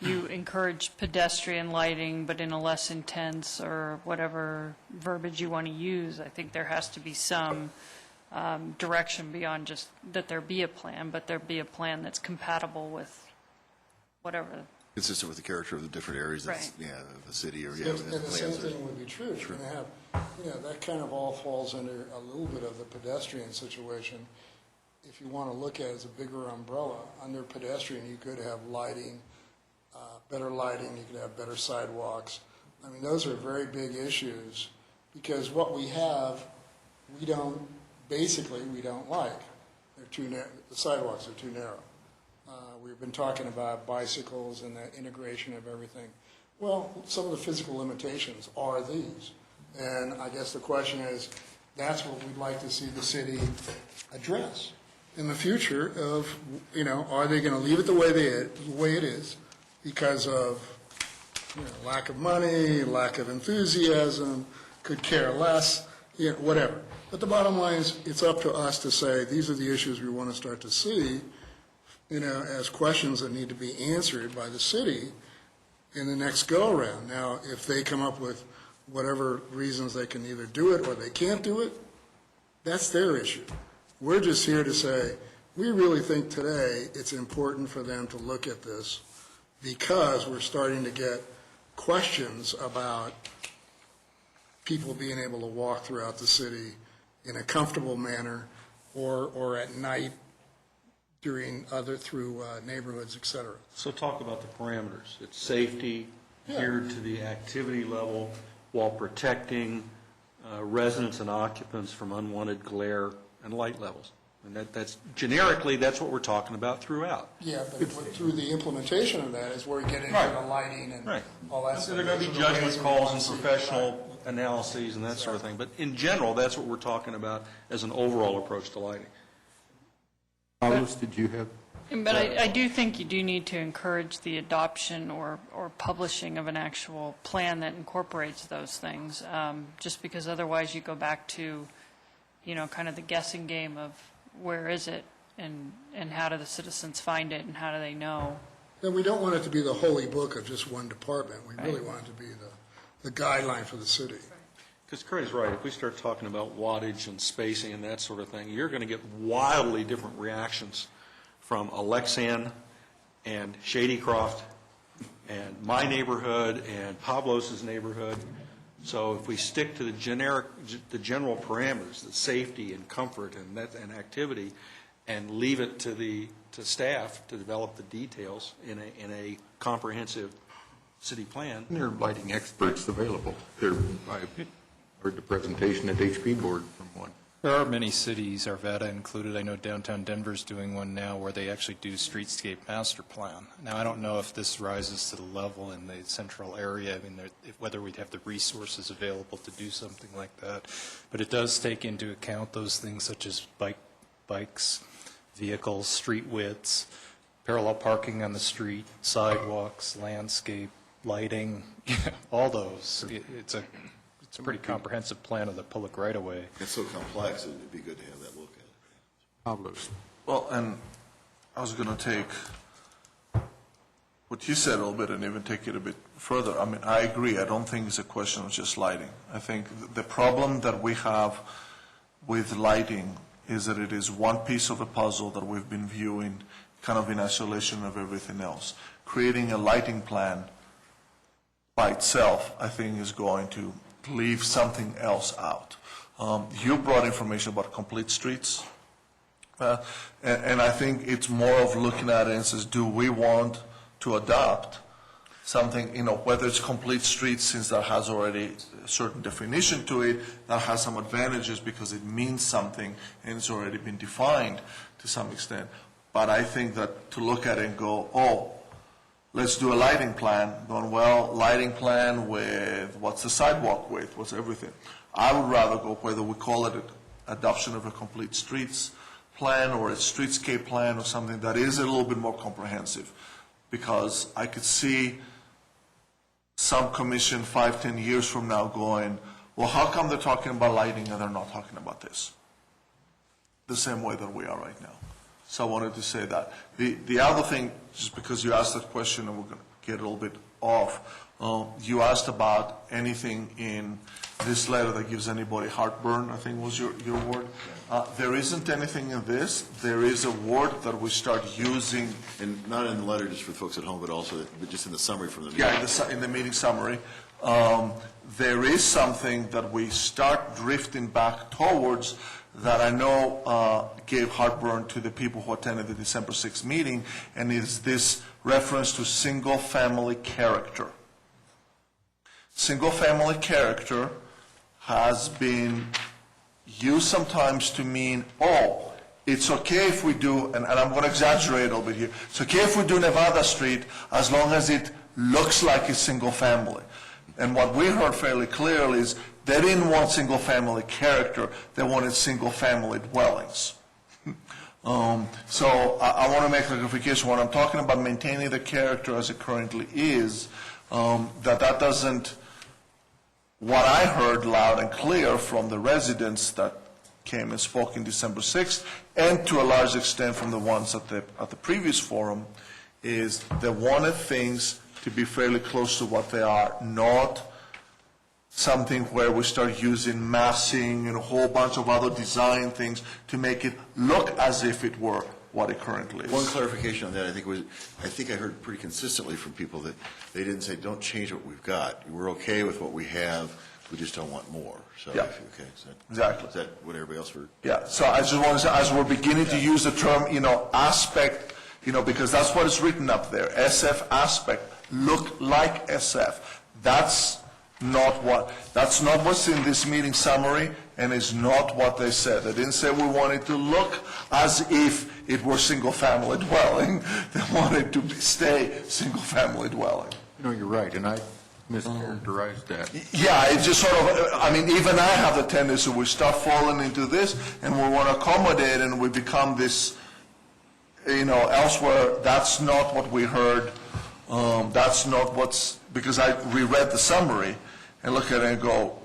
you encourage pedestrian lighting, but in a less intense or whatever verbiage you want to use. I think there has to be some direction beyond just that there be a plan, but there be a plan that's compatible with whatever. Consistent with the character of the different areas, Right. of the city, or And the same thing would be true. If you're going to have, you know, that kind of all falls under a little bit of the pedestrian situation. If you want to look at it as a bigger umbrella, under pedestrian, you could have lighting, better lighting, you could have better sidewalks. I mean, those are very big issues, because what we have, we don't like. They're too narrow, the sidewalks are too narrow. We've been talking about bicycles and the integration of everything. Well, some of the physical limitations are these. And I guess the question is, that's what we'd like to see the city address in the future of, you know, are they going to leave it the way it is because of, you know, lack of money, lack of enthusiasm, could care less, you know, whatever. But the bottom line is, it's up to us to say, these are the issues we want to start to see, you know, as questions that need to be answered by the city in the next go-around. Now, if they come up with whatever reasons they can either do it or they can't do it, that's their issue. We're just here to say, we really think today it's important for them to look at this, because we're starting to get questions about people being able to walk throughout the city in a comfortable manner, or at night through neighborhoods, et cetera. So talk about the parameters. It's safety, geared to the activity level, while protecting residents and occupants from unwanted glare and light levels. And that's, generically, that's what we're talking about throughout. Yeah, but through the implementation of that is where we get into Right. the lighting and Right. all that So stuff. there are going to be Those are the judgment ways we calls want and to see it. professional analyses and that sort of thing. But in general, that's what we're talking about as an overall approach to lighting. Carlos, did you have? But I do think you do need to encourage the adoption or publishing of an actual plan that incorporates those things, just because otherwise you go back to, kind of the guessing game of where is it and how do the citizens find it and how do they know? And we don't want it to be the holy book of just one department. We really want it to be the guideline for the city. Because Craig's right, if we start talking about wattage and spacing and that sort of thing, you're going to get wildly different reactions from Alexan and Shadycroft and my neighborhood and Pablos' neighborhood. So if we stick to the general parameters, the safety and comfort and activity, and leave it to staff to develop the details in a comprehensive city plan. There are lighting experts available. I heard the presentation at HP board from one. There are many cities, Arvada included. I know downtown Denver's doing one now where they actually do streetscape master plan. Now, I don't know if this rises to the level in the central area, whether we'd have the resources available to do something like that. But it does take into account those things such as bikes, vehicles, street widths, parallel parking on the street, sidewalks, landscape, lighting, all those. It's a pretty comprehensive plan of the public right-of-way. It's so complex, it'd be good to have that look at it. Pablos. Well, and I was going to take what you said a little bit and even take it a bit further. I mean, I agree. I don't think it's a question of just lighting. I think the problem that we have with lighting is that it is one piece of a puzzle that we've been viewing kind of in isolation of everything else. Creating a lighting plan by itself, I think, is going to leave something else out. You brought information about complete streets, and I think it's more of looking at it and says, do we want to adopt something, whether it's complete streets, since that has already a certain definition to it, that has some advantages because it means something and it's already been defined to some extent. But I think that to look at it and go, oh, let's do a lighting plan, going, well, lighting plan with what's the sidewalk width, what's everything. I would rather go whether we call it adoption of a complete streets plan or a streetscape plan or something that is a little bit more comprehensive. Because I could see some commission 5-10 years from now going, well, how come they're talking about lighting and they're not talking about this? The same way that we are right now. So I wanted to say that. The other thing, just because you asked that question and we're going to get a little bit off, you asked about anything in this letter that gives anybody heartburn, I think was your word. There isn't anything in this. There is a word that we start using. And not in the letter just for folks at home, but also just in the summary from the meeting. Yeah, in the meeting summary. There is something that we start drifting back towards that I know gave heartburn to the people who attended the December 6th meeting, and is this reference to single-family character. Single-family character has been used sometimes to mean, oh, it's okay if we do, and I'm going to exaggerate a little bit here, it's okay if we do Nevada Street as long as it looks like it's single-family. And what we heard fairly clearly is they didn't want single-family character, they wanted single-family dwellings. So I want to make a clarification. When I'm talking about maintaining the character as it currently is, that doesn't, what I heard loud and clear from the residents that came and spoke in December 6th, and to a large extent from the ones at the previous forum, is they wanted things to be fairly close to what they are, not something where we start using massing and a whole bunch of other design things to make it look as if it were what it currently is. One clarification on that, I think I heard pretty consistently from people that they didn't say, don't change what we've got. We're okay with what we have, we just don't want more. So, Yeah. okay, Exactly. Is that what everybody else heard? Yeah, so I just want to say, as we're beginning to use the term, aspect, because that's what is written up there, SF aspect, look like SF. That's not what's in this meeting summary, and it's not what they said. They didn't say we want it to look as if it were single-family dwelling. They wanted to stay single-family dwelling. No, you're right, and I mischaracterized that. Yeah, it just sort of, I mean, even I have the tendency, we start falling into this, and we want to accommodate, and we become this, elsewhere. That's not what we heard. That's not what's, because I reread the summary and look at it and go,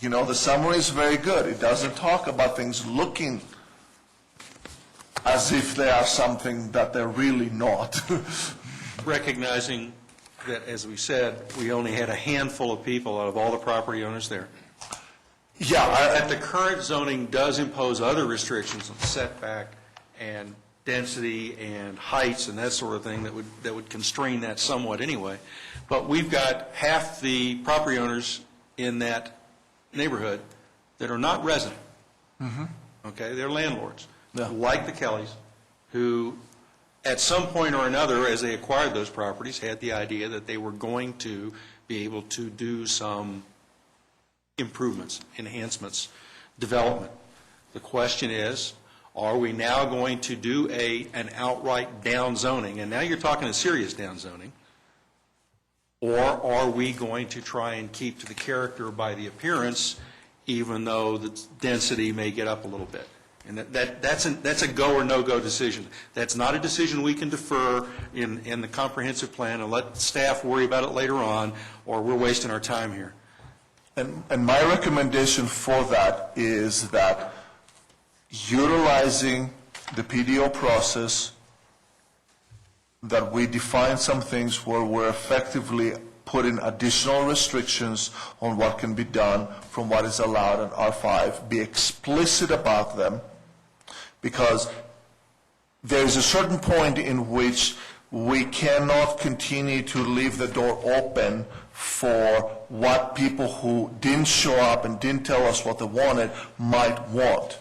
the summary is very good. It doesn't talk about things looking as if they are something that they're really not. Recognizing that, as we said, we only had a handful of people out of all the property owners there. Yeah. That the current zoning does impose other restrictions on setback and density and heights and that sort of thing that would constrain that somewhat anyway. But we've got half the property owners in that neighborhood that are not resident. Okay, they're landlords, like the Kellys, who at some point or another, as they acquired those properties, had the idea that they were going to be able to do some improvements, enhancements, development. The question is, are we now going to do an outright down zoning? And now you're talking a serious down zoning. Or are we going to try and keep to the character by the appearance, even though the density may get up a little bit? And that's a go or no-go decision. That's not a decision we can defer in the comprehensive plan and let staff worry about it later on, or we're wasting our time here. And my recommendation for that is that utilizing the PDO process, that we define some things where we're effectively putting additional restrictions on what can be done from what is allowed in R5, be explicit about them, because there's a certain point in which we cannot continue to leave the door open for what people who didn't show up and didn't tell us what they wanted might want.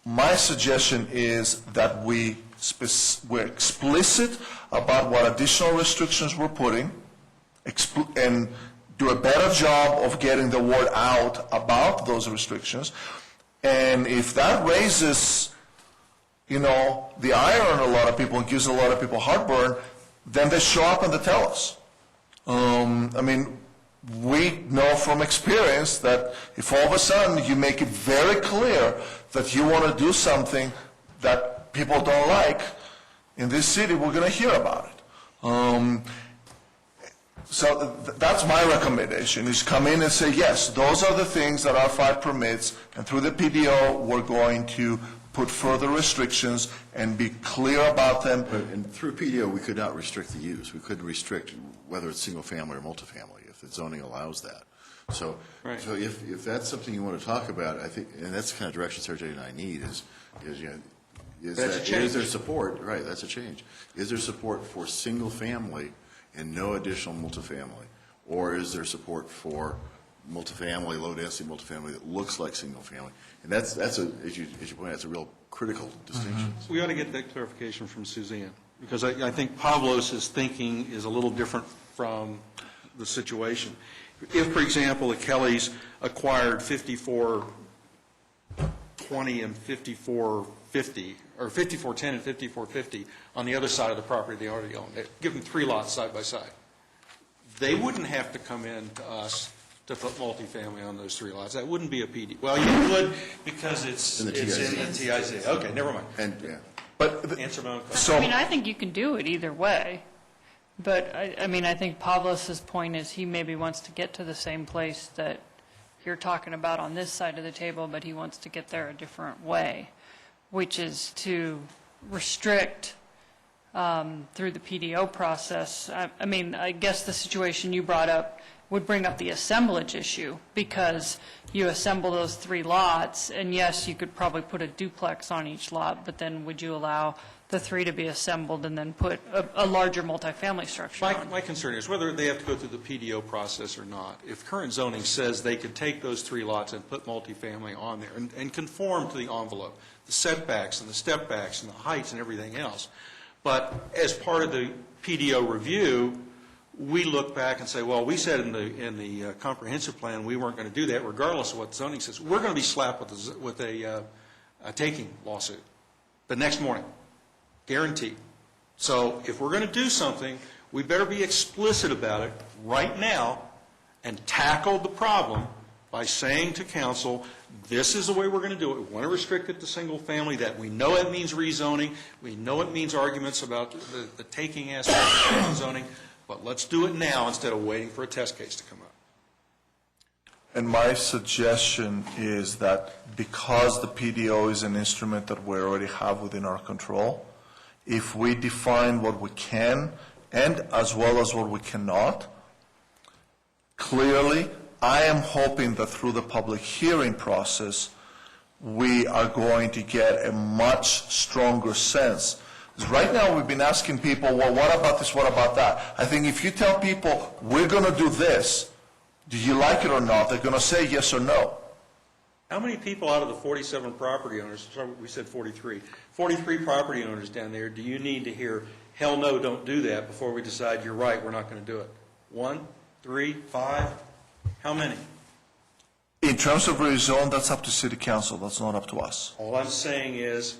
My suggestion is that we're explicit about what additional restrictions we're putting, and do a better job of getting the word out about those restrictions. And if that raises, the ire on a lot of people and gives a lot of people heartburn, then they show up and they tell us. We know from experience that if all of a sudden you make it very clear that you want to do something that people don't like in this city, we're going to hear about it. So that's my recommendation, is come in and say, yes, those are the things that R5 permits, and through the PDO, we're going to put further restrictions and be clear about them. And through PDO, we could not restrict the use. We couldn't restrict whether it's single-family or multifamily, if the zoning allows that. So, right. So if that's something you want to talk about, I think, and that's the kind of direction Sergey and I need, is there support, right, that's a change. Is there support for single-family and no additional multifamily? Or is there support for multifamily, low-density multifamily that looks like single-family? And that's as you point out, that's a real critical distinction. We ought to get that clarification from Suzanne, because I think Pavlos' thinking is a little different from the situation. If, for example, the Kellys acquired 5420 and 5450, or 5410 and 5450 on the other side of the property they already own, give them 3 lots side by side, they wouldn't have to come in to us to put multifamily on those 3 lots. That wouldn't be a PD. Well, you would, because it's in the TIZ. Okay, never mind. But answer my own question. I think you can do it either way. But, I think Pavlos' point is he maybe wants to get to the same place that you're talking about on this side of the table, but he wants to get there a different way, which is to restrict through the PDO process. I guess the situation you brought up would bring up the assemblage issue, because you assemble those 3 lots, and yes, you could probably put a duplex on each lot, but then would you allow the 3 to be assembled and then put a larger multifamily structure on? My concern is whether they have to go through the PDO process or not. If current zoning says they could take those 3 lots and put multifamily on there and conform to the envelope, the setbacks and the step backs and the heights and everything else, but as part of the PDO review, we look back and say, well, we said in the comprehensive plan, we weren't going to do that, regardless of what zoning says, we're going to be slapped with a taking lawsuit the next morning, guaranteed. So if we're going to do something, we better be explicit about it right now and tackle the problem by saying to council, this is the way we're going to do it. We want to restrict it to single family, that we know it means rezoning, we know it means arguments about the taking aspect of zoning, but let's do it now instead of waiting for a test case to come up. And my suggestion is that because the PDO is an instrument that we already have within our control, if we define what we can and as well as what we cannot, clearly, I am hoping that through the public hearing process, we are going to get a much stronger sense. Because right now, we've been asking people, well, what about this, what about that? I think if you tell people, we're going to do this, do you like it or not, they're going to say yes or no. How many people out of the 47 property owners, sorry, we said 43 property owners down there, do you need to hear, hell no, don't do that, before we decide you're right, we're not going to do it? 1, 3, 5? How many? In terms of rezone, that's up to city council, that's not up to us. All I'm saying is,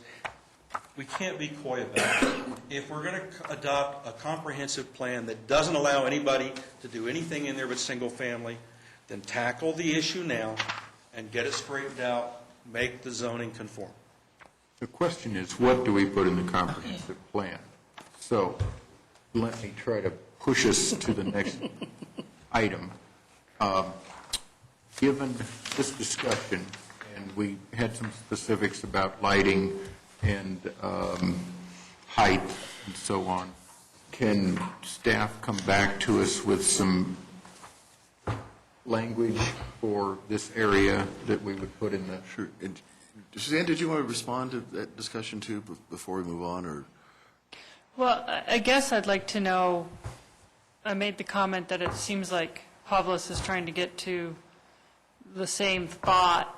we can't be coy about it. If we're going to adopt a comprehensive plan that doesn't allow anybody to do anything in there but single family, then tackle the issue now and get it straightened out, make the zoning conform. The question is, what do we put in the comprehensive plan? So let me try to push us to the next item. Given this discussion, and we had some specifics about lighting and height and so on, can staff come back to us with some language for this area that we would put in the... Sure. And Suzanne, did you want to respond to that discussion too before we move on, or? Well, I guess I'd like to know, I made the comment that it seems like Pavlos is trying to get to the same thought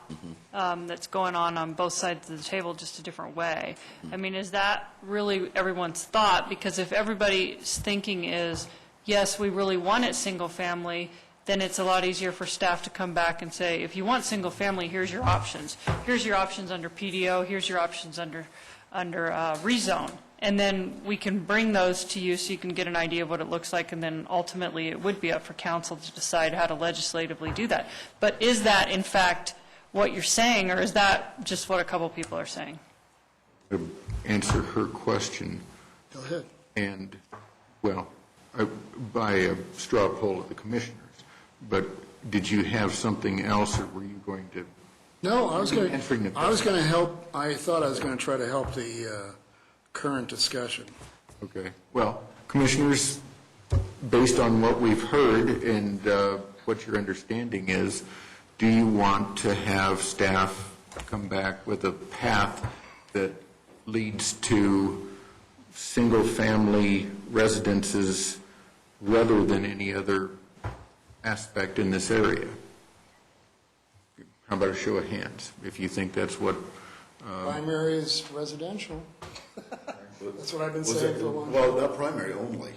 that's going on both sides of the table, just a different way. I mean, is that really everyone's thought? Because if everybody's thinking is, yes, we really want it single family, then it's a lot easier for staff to come back and say, if you want single family, here's your options. Here's your options under PDO, here's your options under rezone. And then we can bring those to you so you can get an idea of what it looks like, and then ultimately it would be up for council to decide how to legislatively do that. But is that, in fact, what you're saying, or is that just what a couple people are saying? To answer her question. Go ahead. And, well, by a straw poll of the commissioners. But did you have something else, or were you going to? No, I was going to help. I thought I was going to try to help the current discussion. Okay. Well, commissioners, based on what we've heard and what your understanding is, do you want to have staff come back with a path that leads to single-family residences rather than any other aspect in this area? How about a show of hands, if you think that's what... Primary is residential. That's what I've been saying for a long time. Well, not primary, only.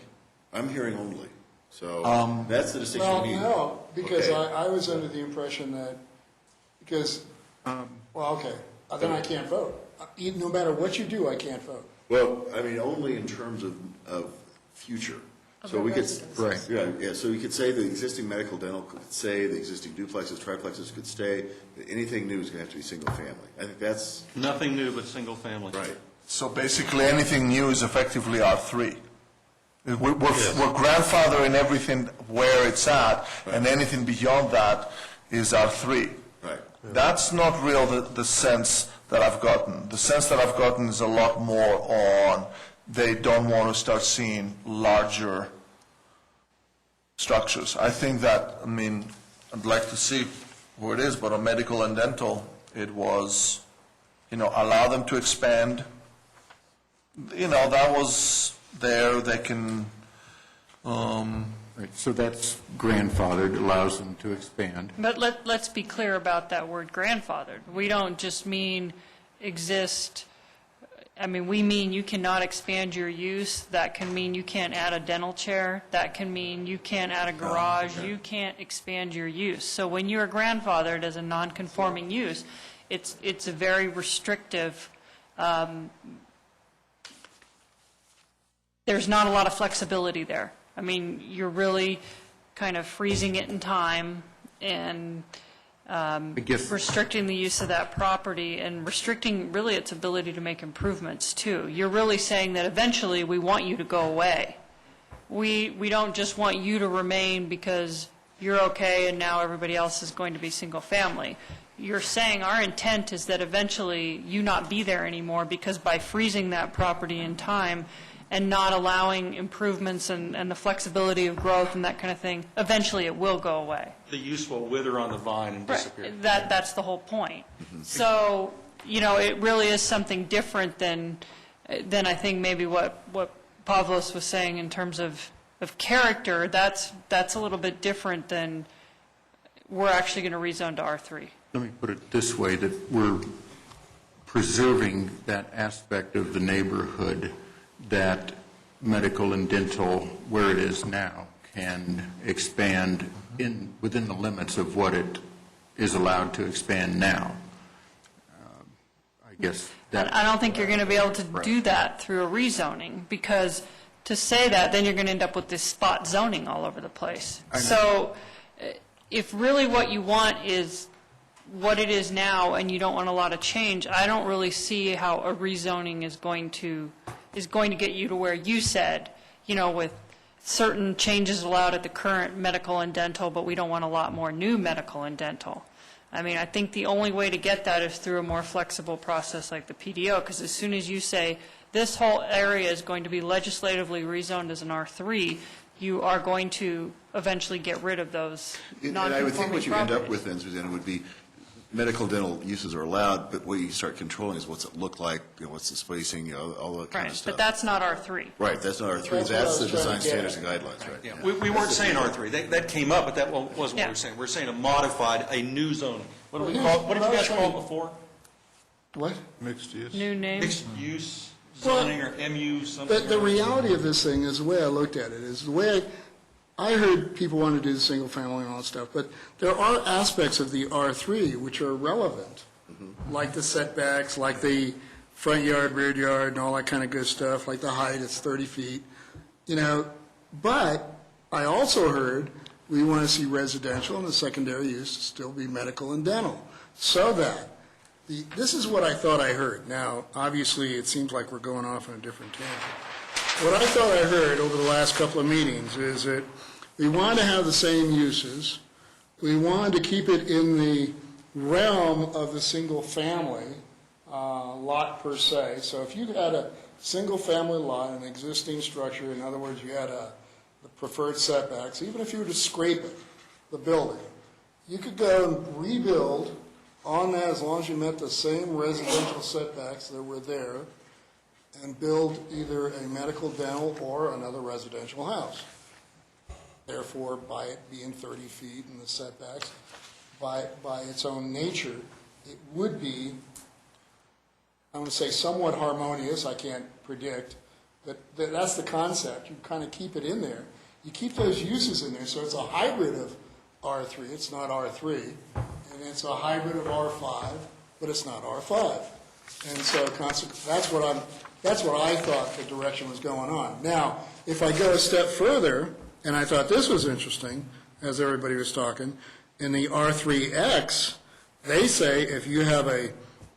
I'm hearing only. So that's the distinction. Well, no, because I was under the impression that, because, then I can't vote. No matter what you do, I can't vote. Well, I mean, only in terms of future. So we could, right. Yeah. So we could say the existing medical dental could stay, the existing duplexes, triplexes could stay. Anything new is going to have to be single family. I think that's Nothing new but single family. right. So basically, anything new is effectively R3. We're grandfathering everything where it's at, and anything beyond that is R3. Right. That's not real the sense that I've gotten. The sense that I've gotten is a lot more on they don't want to start seeing larger structures. I think that, I'd like to see where it is, but on medical and dental, it was, allow them to expand. That was there, they can... Right, so that's grandfathered, allows them to expand. But let's be clear about that word grandfathered. We don't just mean exist I mean, we mean you cannot expand your use. That can mean you can't add a dental chair. That can mean you can't add a garage. You can't expand your use. So when you are grandfathered as a non-conforming use, it's a very restrictive, there's not a lot of flexibility there. I mean, you're really kind of freezing it in time and restricting the use of that property and restricting really its ability to make improvements too. You're really saying that eventually we want you to go away. We don't just want you to remain because you're okay and now everybody else is going to be single family. You're saying our intent is that eventually you not be there anymore because by freezing that property in time and not allowing improvements and the flexibility of growth and that kind of thing, eventually it will go away. The use will wither on the vine and disappear. Right. That's the whole point. So, you know, it really is something different than I think maybe what Pavlos was saying in terms of character. That's a little bit different than we're actually going to rezone to R3. Let me put it this way, that we're preserving that aspect of the neighborhood that medical and dental, where it is now, can expand within the limits of what it is allowed to expand now. I guess that... I don't think you're going to be able to do that through a rezoning, because to say that, then you're going to end up with this spot zoning all over the place. So if really what you want is what it is now and you don't want a lot of change, I don't really see how a rezoning is going to get you to where you said, you know, with certain changes allowed at the current medical and dental, but we don't want a lot more new medical and dental. I mean, I think the only way to get that is through a more flexible process like the PDO, because as soon as you say this whole area is going to be legislatively rezoned as an R3, you are going to eventually get rid of those non-conforming properties. And I would think what you end up with then, Susanna, would be medical dental uses are allowed, but what you start controlling is what's it look like, you know, what's the spacing, you know, all that kind of stuff. But that's not R3. Right, that's not R3, that's the design standards and guidelines, right? Yeah, we weren't saying R3. That came up, but that wasn't what we were saying. We're saying a modified, a new zoning. What did you guys call it before? What? Mixed use. New name? Mixed use zoning or MU something? The reality of this thing is, the way I looked at it, is the way I heard people want to do the single family and all that stuff, but there are aspects of the R3 which are relevant, like the setbacks, like the front yard, rear yard, and all that kind of good stuff, like the height, it's 30 feet, you know. But I also heard we want to see residential and the secondary use still be medical and dental, so that this is what I thought I heard. Now, obviously, it seems like we're going off on a different tangent. What I thought I heard over the last couple of meetings is that we wanted to have the same uses. We wanted to keep it in the realm of the single-family lot per se. So if you had a single-family lot, an existing structure, in other words, you had the preferred setbacks, even if you were to scrape it, the building, you could go and rebuild on that as long as you met the same residential setbacks that were there, and build either a medical, dental, or another residential house. Therefore, by it being 30 feet in the setbacks, by its own nature, it would be, I want to say somewhat harmonious, I can't predict, but that's the concept. You kind of keep it in there. You keep those uses in there, so it's a hybrid of R3. It's not R3, and it's a hybrid of R5, but it's not R5. And so that's what I thought the direction was going on. Now, if I go a step further, and I thought this was interesting, as everybody was talking, in the R3X, they say if you have a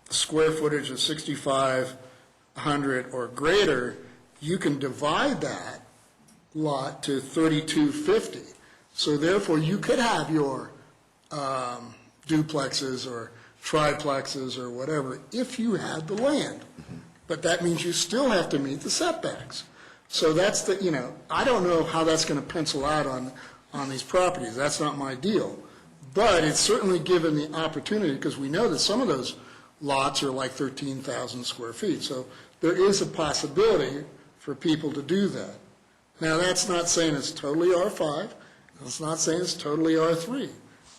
square footage of 6,500 or greater, you can divide that lot to 3,250. So therefore, you could have your duplexes or triplexes or whatever if you had the land. But that means you still have to meet the setbacks. So that's the, you know, I don't know how that's going to pencil out on these properties. That's not my deal. But it's certainly given the opportunity, because we know that some of those lots are like 13,000 square feet. So there is a possibility for people to do that. Now, that's not saying it's totally R5. It's not saying it's totally R3.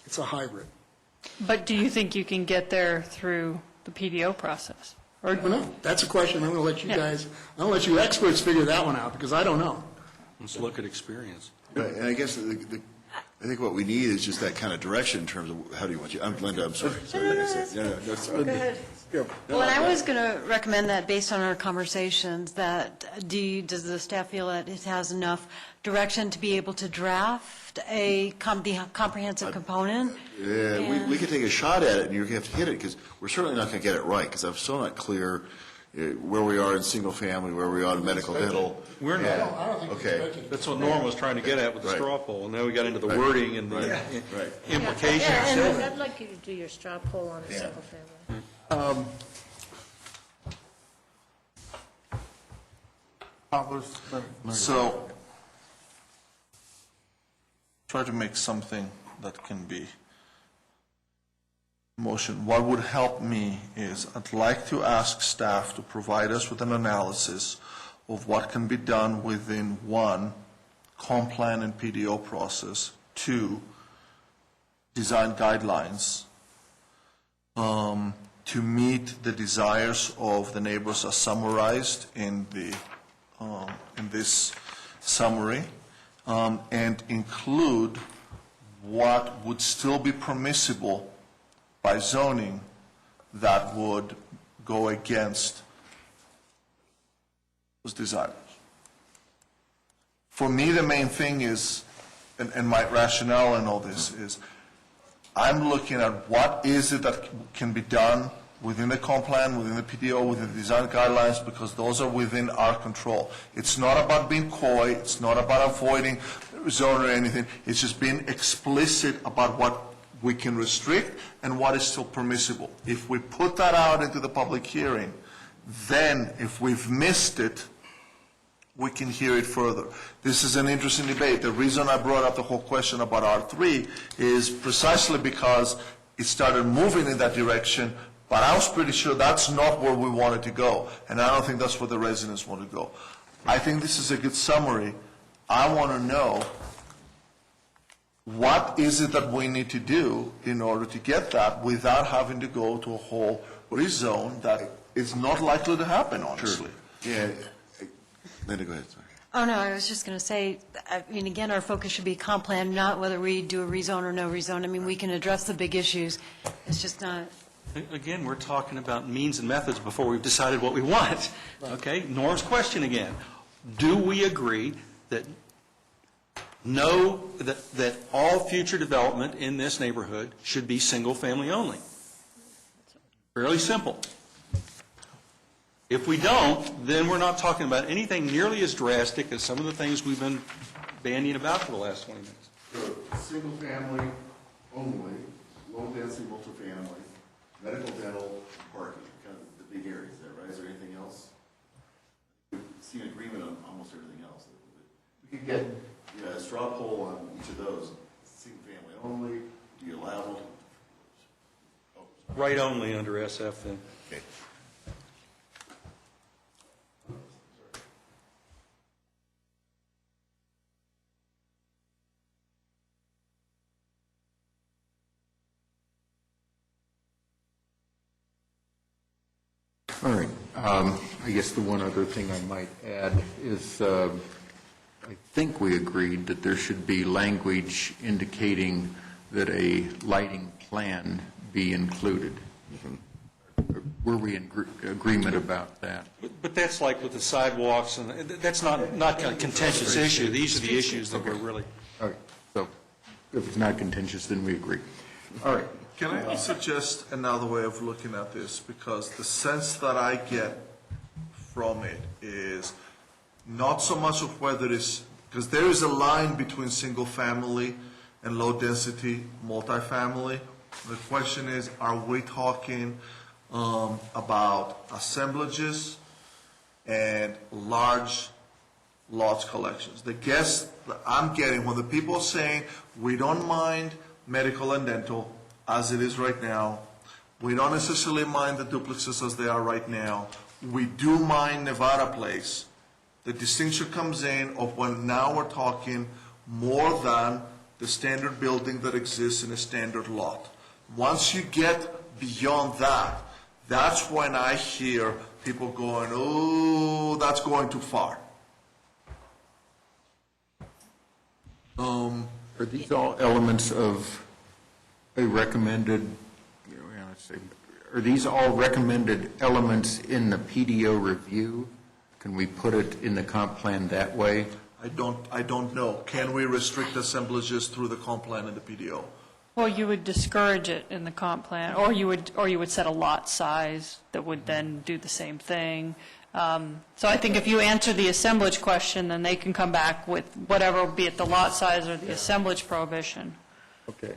It's a hybrid. But do you think you can get there through the PDO process? I don't know. That's a question I'm going to let you guys, I'm going to let you experts figure that one out, because I don't know. Let's look at experience. Right, and I guess I think what we need is just that kind of direction in terms of how do you want you, Linda, I'm sorry. No, sorry. Go ahead. Well, and I was going to recommend that based on our conversations, that does the staff feel that it has enough direction to be able to draft the comprehensive component? Yeah, we could take a shot at it, and you have to hit it, because we're certainly not going to get it right, because I'm still not clear where we are in single family, where we are in medical, dental. We're not. I don't think Okay. it's expected. That's what Norm was trying to get at with the Right. straw poll, and now we got into the wording and the Right. implications. Yeah, and I'd like you to do your straw poll on a single family. So, try to make something that can be motion. What would help me is I'd like to ask staff to provide us with an analysis of what can be done within, one, comp plan and PDO process, two, design guidelines, to meet the desires of the neighbors as summarized in this summary, and include what would still be permissible by zoning that would go against those desires. For me, the main thing is, and my rationale in all this is, I'm looking at what is it that can be done within the comp plan, within the PDO, within the design guidelines, because those are within our control. It's not about being coy, it's not about avoiding zone or anything, it's just being explicit about what we can restrict and what is still permissible. If we put that out into the public hearing, then if we've missed it, we can hear it further. This is an interesting debate. The reason I brought up the whole question about R3 is precisely because it started moving in that direction, but I was pretty sure that's not where we wanted to go, and I don't think that's where the residents want to go. I think this is a good summary. I want to know what is it that we need to do in order to get that without having to go to a whole rezone that is not likely to happen, honestly. Yeah. Linda, go ahead, sorry. Oh, no, I was just going to say, I mean, again, our focus should be comp plan, not whether we do a rezone or no rezone. I mean, we can address the big issues. It's just not. Again, we're talking about means and methods before we've decided what we want. Okay? Norm's question again. Do we agree that that all future development in this neighborhood should be single-family only? Fairly simple. If we don't, then we're not talking about anything nearly as drastic as some of the things we've been bandying about for the last 20 minutes. Single family only, low density multifamily, medical, dental, parking, kind of the big areas there, right? Is there anything else? We've seen agreement on almost everything else. We could get a straw poll on each of those. Single family only, do you allow multiple? Right only under SF then. Okay. All right. I guess the one other thing I might add is I think we agreed that there should be language indicating that a lighting plan be included. Were we in agreement about that? But that's like with the sidewalks, and that's not a contentious issue. These are the issues that we're really... All right. So if it's not contentious, then we agree. All right. Can I suggest another way of looking at this? Because the sense that I get from it is not so much of whether it's, because there is a line between single family and low density multifamily. The question is, are we talking about assemblages and large lots collections? The guess that I'm getting when the people are saying we don't mind medical and dental as it is right now, we don't necessarily mind the duplexes as they are right now, we do mind Nevada Place. The distinction comes in of when now we're talking more than the standard building that exists in a standard lot. Once you get beyond that, That's when I hear people going, oh, that's going too far. Are these all elements of a recommended, let's see, are these all recommended elements in the PDO review? Can we put it in the comp plan that way? I don't know. Can we restrict assemblages through the comp plan and the PDO? Well, you would discourage it in the comp plan, or you would set a lot size that would then do the same thing. So I think if you answer the assemblage question, then they can come back with whatever, be it the lot size or the assemblage prohibition. Okay.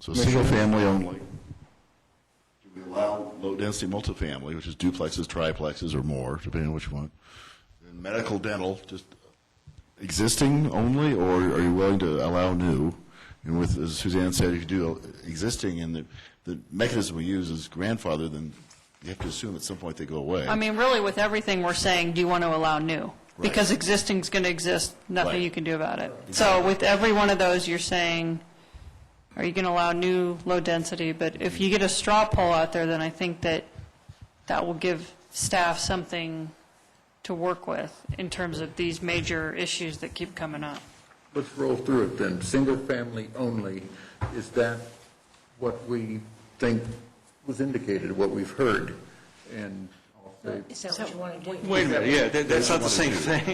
So single-family only. Do we allow low-density multifamily, which is duplexes, triplexes, or more, depending on which one? And medical, dental, just existing only, or are you willing to allow new? And with, as Suzanne said, if you do existing and the mechanism we use is grandfather, then you have to assume at some point they go away. I mean, really, with everything we're saying, do you want to allow new? Because existing's going to exist, nothing Right. you can do about it. So with every one of those, you're saying, are you going to allow new low density? But if you get a straw poll out there, then I think that will give staff something to work with in terms of these major issues that keep coming up. Let's roll through it then. Single family only, is that what we think was indicated, what we've heard? And I'll say, Is that what you want to do? Wait a minute, yeah, that's not the same thing.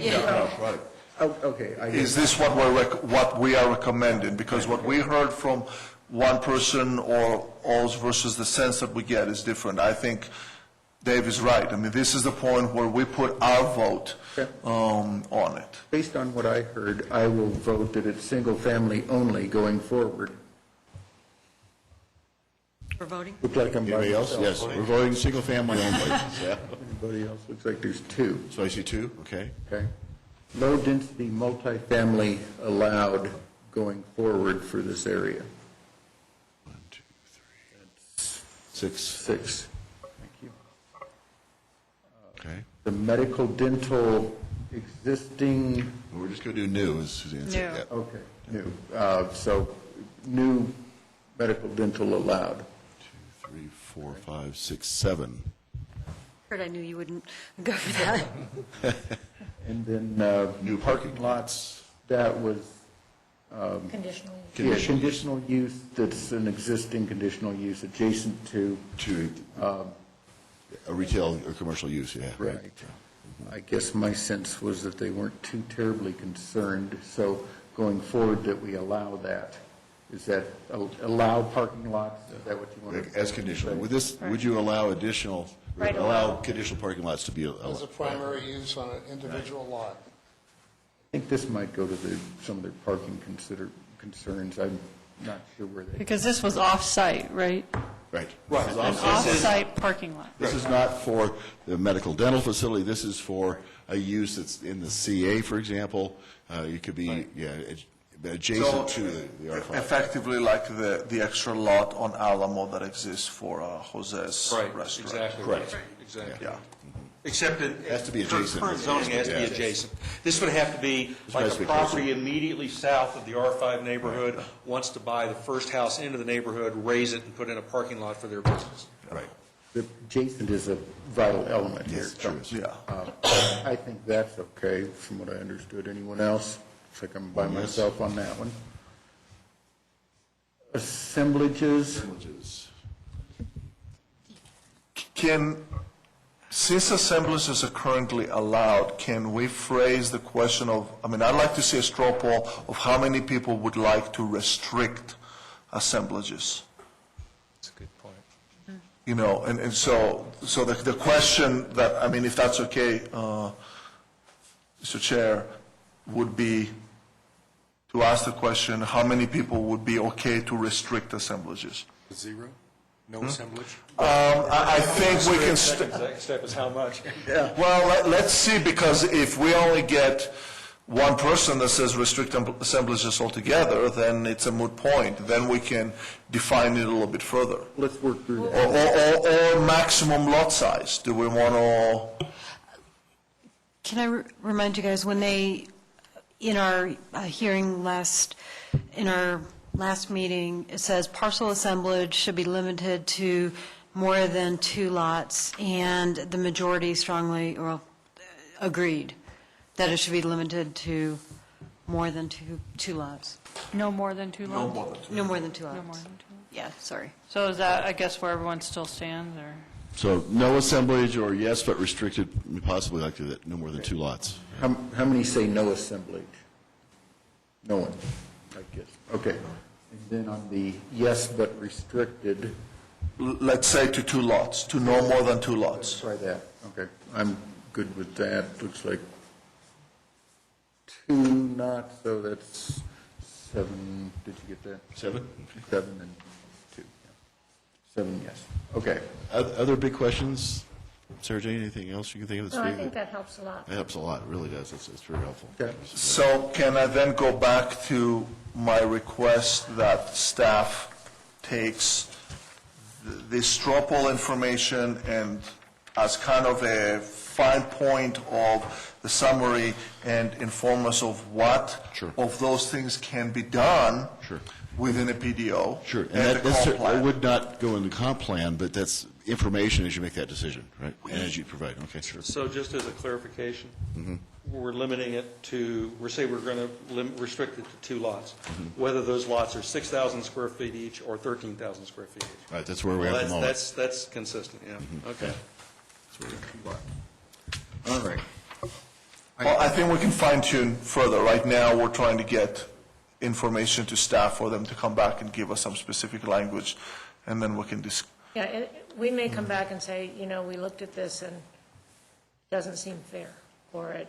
Right. oh, okay, I Is guess, this what we are recommending? Because what we heard from one person or all versus the sense that we get is different. I think Dave is right. I mean, this is the point where we put our vote on it. based on what I heard, I will vote that it's single family only going forward. We're voting? Looks like I'm by Anybody else? myself. Yes, we're voting single-family only. Yeah. Anybody else? Looks like there's two. So I see two, okay. Okay. Low-density multifamily allowed going forward for this area. 1, 2, 3, 6, 6. Thank you. okay. The medical dental existing, We're just going to do new, as Suzanne said. New. Yeah. okay, new. So new medical dental allowed. 2, 3, 4, 5, 6, 7. Kurt, I knew you wouldn't go for that. And then New parking lots. that was Conditional use. yeah, conditional use that's an existing conditional use adjacent to, To a retail or commercial use, yeah. right. I guess my sense was that they weren't too terribly concerned, so going forward that we allow that. Is that allow parking lots? Is that what you want to? As conditional. Would this, would you allow additional, Right, allow conditional parking lots to be As a allowed? primary use on an individual lot. I think this might go to some of their parking concerns. I'm not sure where they. Because this was off-site, right? Right. An off-site parking lot. This is not for the medical dental facility, this is for a use that's in the CA, for example. You could be, adjacent to the R5. Effectively like the extra lot on Alamo that exists for Jose's Right, restaurant. exactly. Correct. Exactly. Yeah. Except it Has to be adjacent. Current zoning has to be Yeah. adjacent. This would have to be like has a to be property closer. immediately south of the R5 neighborhood, wants to buy the first house into the neighborhood, raise it, and put in a parking lot for their business. Right. The adjacent is a vital element here. Yes, true. Yeah. I think that's okay, from what I understood. Anyone else? Looks like I'm by Yes. myself on that one. Assemblages, Since assemblages are currently allowed, can we phrase the question of, I'd like to see a straw poll of how many people would like to restrict assemblages? That's a good point. And so the question that, if that's okay, Mr. Chair, would be to ask the question, how many people would be okay to restrict assemblages? Zero? No assemblage? I think we can, Second step is how much? well, let's see, because if we only get one person that says restrict assemblages altogether, then it's a moot point. Then we can define it a little bit further. let's work through that. Or maximum lot size. Do we want to? Can I remind you guys, when they, in our hearing in our last meeting, it says parcel assemblage should be limited to more than 2 lots, and the majority strongly agreed that it should be limited to more than two lots. No more than 2 lots? No more than 2 lots. No more than 2 lots. Yeah, sorry. So is that, I guess, where everyone still stands, or? So no assemblage, or yes, but restricted, possibly like that, no more than 2 lots. How many say no assemblage? No one, I guess. Okay. And then on the yes but restricted, Let's say to 2 lots, to no more than 2 let's lots. try that. Okay, I'm good with that. Looks like 2 not, so that's 7. Did you get that? 7? 7 and 2. Yeah. 7 yes. Okay. Other big questions? Sarah Jane, anything else you can think of that's No, I big? think that helps a lot. That helps a lot, it really does. It's very helpful. Okay. So can I then go back to my request that staff takes the straw poll information and as kind of a fine point of the summary and inform us of what Sure. of those things can be done Sure. within a PDO Sure, and and the comp plan. that would not go in the comp plan, but that's information as you make that decision, right? And as you provide, okay, sure. So just as a clarification, we're limiting it to, we're saying we're going to restrict it to 2 lots, whether those lots are 6,000 square feet each or 13,000 square feet each. Right, that's where we are at the moment. That's consistent, yeah, okay. All right. Well, I think we can fine tune further. Right now, we're trying to get information to staff for them to come back and give us some specific language, and then we can discuss. Yeah, we may come back and say, you know, we looked at this and it doesn't seem fair, or it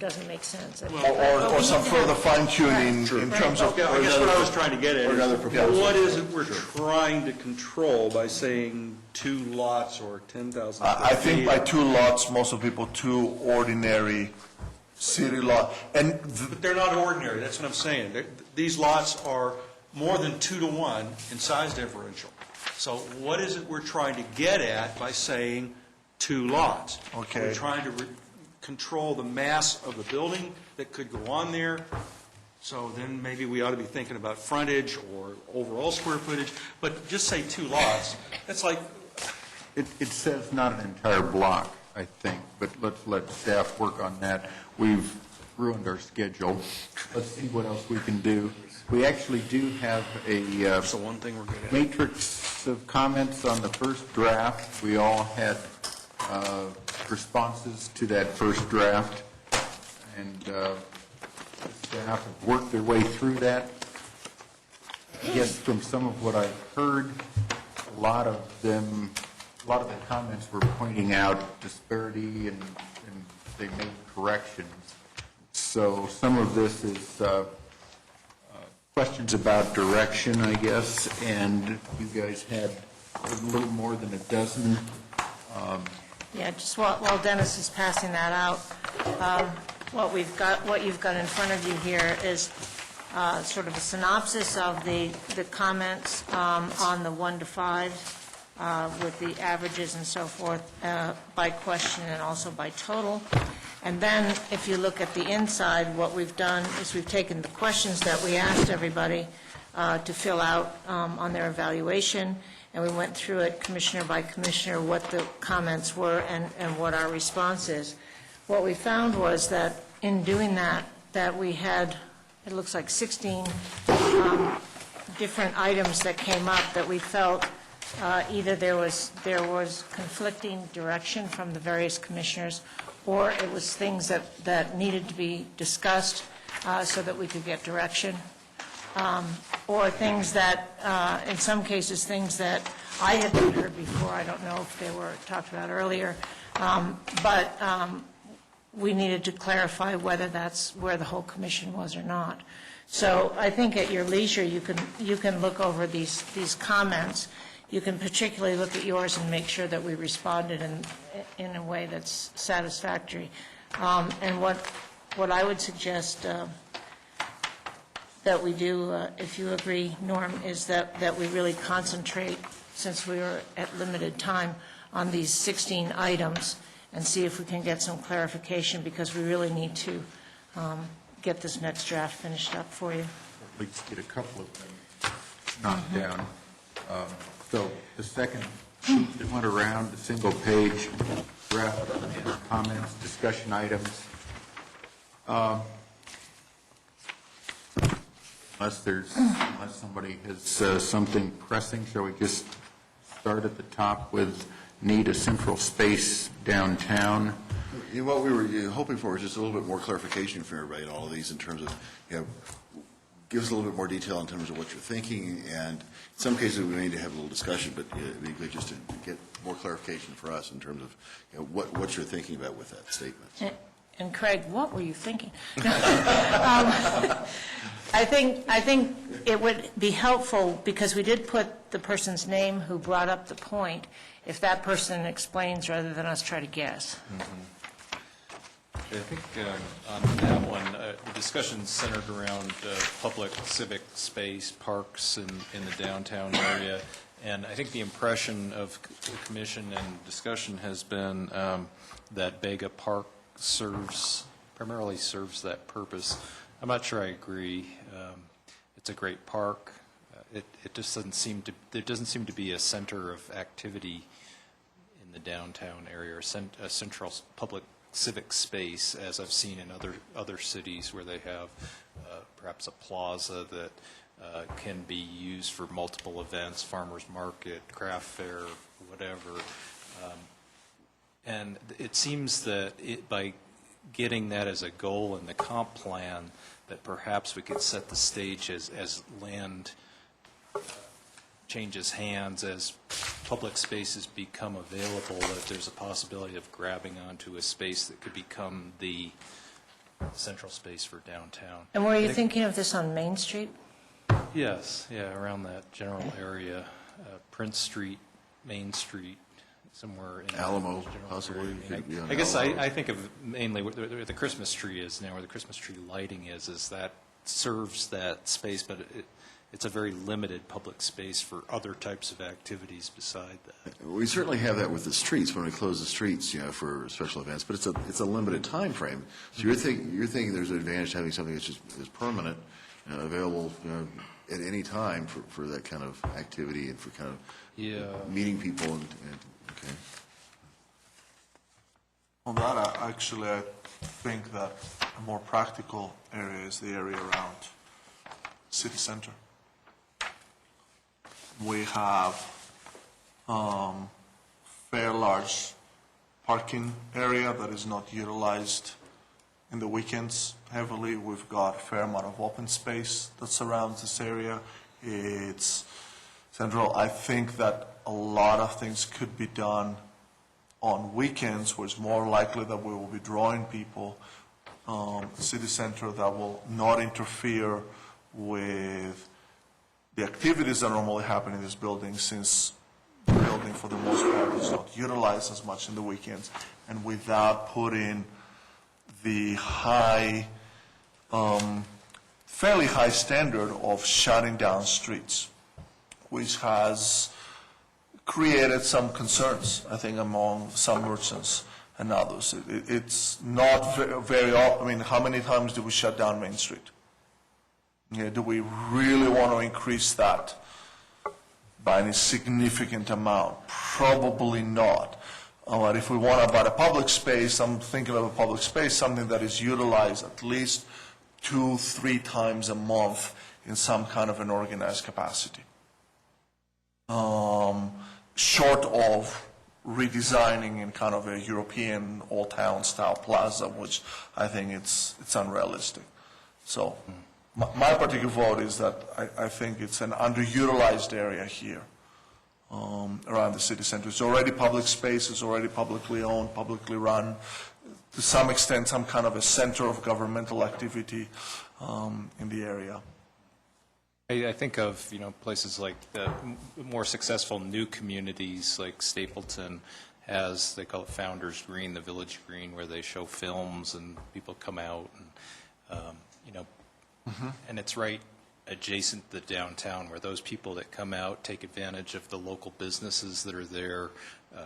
doesn't make sense. Or some further fine tuning in terms of. Yeah, I guess what I was trying to get at or another is, proposal. what is it we're trying to control by saying 2 lots or 10,000? I think by 2 lots, most of people, 2 ordinary city lot. And But they're not ordinary, that's what I'm saying. These lots are more than 2 to 1 in size differential. So what is it we're trying to get at by saying 2 lots? Okay. We're trying to control the mass of the building that could go on there. So then maybe we ought to be thinking about frontage or overall square footage, but just say 2 lots. That's like, It says not an entire block, I think, but let's let staff work on that. We've ruined our schedule. Let's see what else we can do. We actually do have a that's the one thing we're good at. matrix of comments on the first draft. We all had responses to that first draft, and staff have worked their way through that. I guess from some of what I've heard, a lot of the comments were pointing out disparity, and they made corrections. So some of this is questions about direction, I guess, and you guys had a little more than a dozen. Yeah, just while Dennis is passing that out, what you've got in front of you here is sort of a synopsis of the comments on the 1 to 5 with the averages and so forth by question and also by total. And then if you look at the inside, what we've done is we've taken the questions that we asked everybody to fill out on their evaluation, and we went through it commissioner by commissioner, what the comments were and what our response is. What we found was that in doing that we had, it looks like 16 different items that came up that we felt either there was conflicting direction from the various commissioners, or it was things that needed to be discussed so that we could get direction, or things that, in some cases, things that I hadn't heard before. I don't know if they were talked about earlier, but we needed to clarify whether that's where the whole commission was or not. So I think at your leisure, you can look over these comments. You can particularly look at yours and make sure that we responded in a way that's satisfactory. And what I would suggest that we do, if you agree, Norm, is that we really concentrate, since we are at limited time, on these 16 items and see if we can get some clarification, because we really need to get this next draft finished up for you. at least get a couple of them knocked down. So the second sheet that went around, the single page, draft comments, discussion items. Unless somebody has something pressing, shall we just start at the top with need a central space downtown? What we were hoping for was just a little bit more clarification for everybody in all of these in terms of, give us a little bit more detail in terms of what you're thinking, and in some cases we may need to have a little discussion, but it'd be good just to get more clarification for us in terms of what you're thinking about with that statement. And Craig, what were you thinking? I think it would be helpful, because we did put the person's name who brought up the point, if that person explains rather than us try to guess. I think on that one, the discussion centered around public civic space, parks in the downtown area, and I think the impression of the commission and discussion has been that Bega Park primarily serves that purpose. I'm not sure I agree. It's a great park. It just doesn't seem to. There doesn't seem to be a center of activity in the downtown area, or a central public civic space, as I've seen in other cities where they have perhaps a plaza that can be used for multiple events, farmers market, craft fair, whatever. And it seems that by getting that as a goal in the comp plan, that perhaps we could set the stage as land changes hands, as public spaces become available, that there's a possibility of grabbing onto a space that could become the central space for downtown. And were you thinking of this on Main Street? Yes, around that general area, Prince Street, Main Street, somewhere in Alamo, general possibly. area. I guess I think of mainly where the Christmas tree is now, where the Christmas tree lighting is that serves that space, but it's a very limited public space for other types of activities beside that. We certainly have that with the streets when we close the streets, for special events, but it's a limited time frame. So you're thinking there's an advantage to having something that's just is permanent, available at any time for that kind of activity and for kind of meeting people and okay. On that, I think that a more practical area is the area around city center. We have fair large parking area that is not utilized in the weekends heavily. We've got a fair amount of open space that surrounds this area. It's central. I think that a lot of things could be done on weekends, where it's more likely that we will be drawing people. City center that will not interfere with the activities that normally happen in this building, since the building for the most part is not utilized as much in the weekends, and without putting the fairly high standard of shutting down streets, which has created some concerns, I think, among some merchants and others. It's not very often. I mean, how many times do we shut down Main Street? Do we really want to increase that by any significant amount? Probably not. But if we want about a public space, I'm thinking of a public space, something that is utilized at least 2-3 times a month in some kind of an organized capacity. Short of redesigning in kind of a European old town style plaza, which I think it's unrealistic. So my particular vote is that I think it's an underutilized area here around the city center. It's already public space, it's already publicly owned, publicly run, to some extent some kind of a center of governmental activity in the area. I think of, places like the more successful new communities, like Stapleton has, they call it Founders Green, the Village Green, where they show films and people come out and, and it's right adjacent to the downtown, where those people that come out take advantage of the local businesses that are there,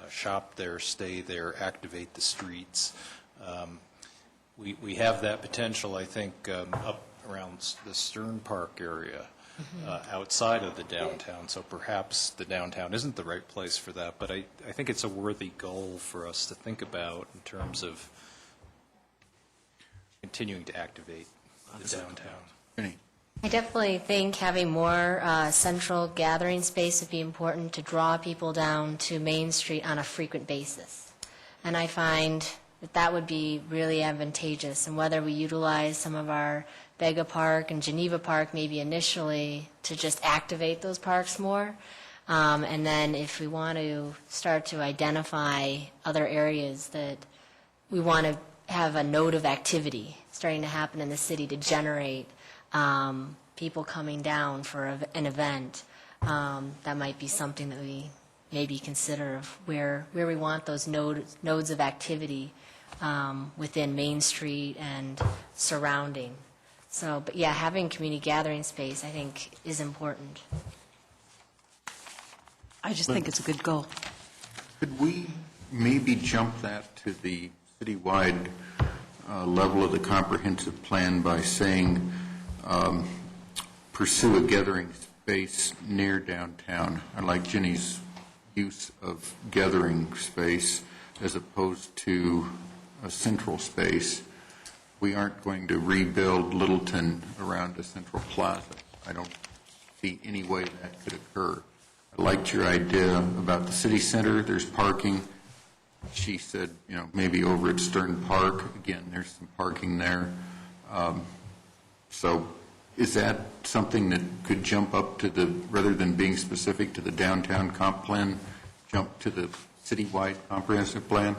shop there, stay there, activate the streets. We have that potential, I think, up around the Stern Park area, outside of the downtown, so perhaps the downtown isn't the right place for that, but I think it's a worthy goal for us to think about in terms of continuing to activate the downtown. I definitely think having more central gathering space would be important to draw people down to Main Street on a frequent basis. And I find that that would be really advantageous, and whether we utilize some of our Vega Park and Geneva Park maybe initially to just activate those parks more, and then if we want to start to identify other areas that we want to have a node of activity starting to happen in the city to generate people coming down for an event, that might be something that we maybe consider of where we want those nodes of activity within Main Street and surrounding. So, but yeah, having community gathering space, I think, is important. I just think it's a good goal. Could we maybe jump that to the citywide level of the comprehensive plan by saying pursue a gathering space near downtown? I like Jenny's use of gathering space as opposed to a central space. We aren't going to rebuild Littleton around a central plaza. I don't see any way that could occur. I liked your idea about the city center. There's parking. She said, maybe over at Stern Park. Again, there's some parking there. So is that something that could jump up to rather than being specific to the downtown comp plan, jump to the citywide comprehensive plan?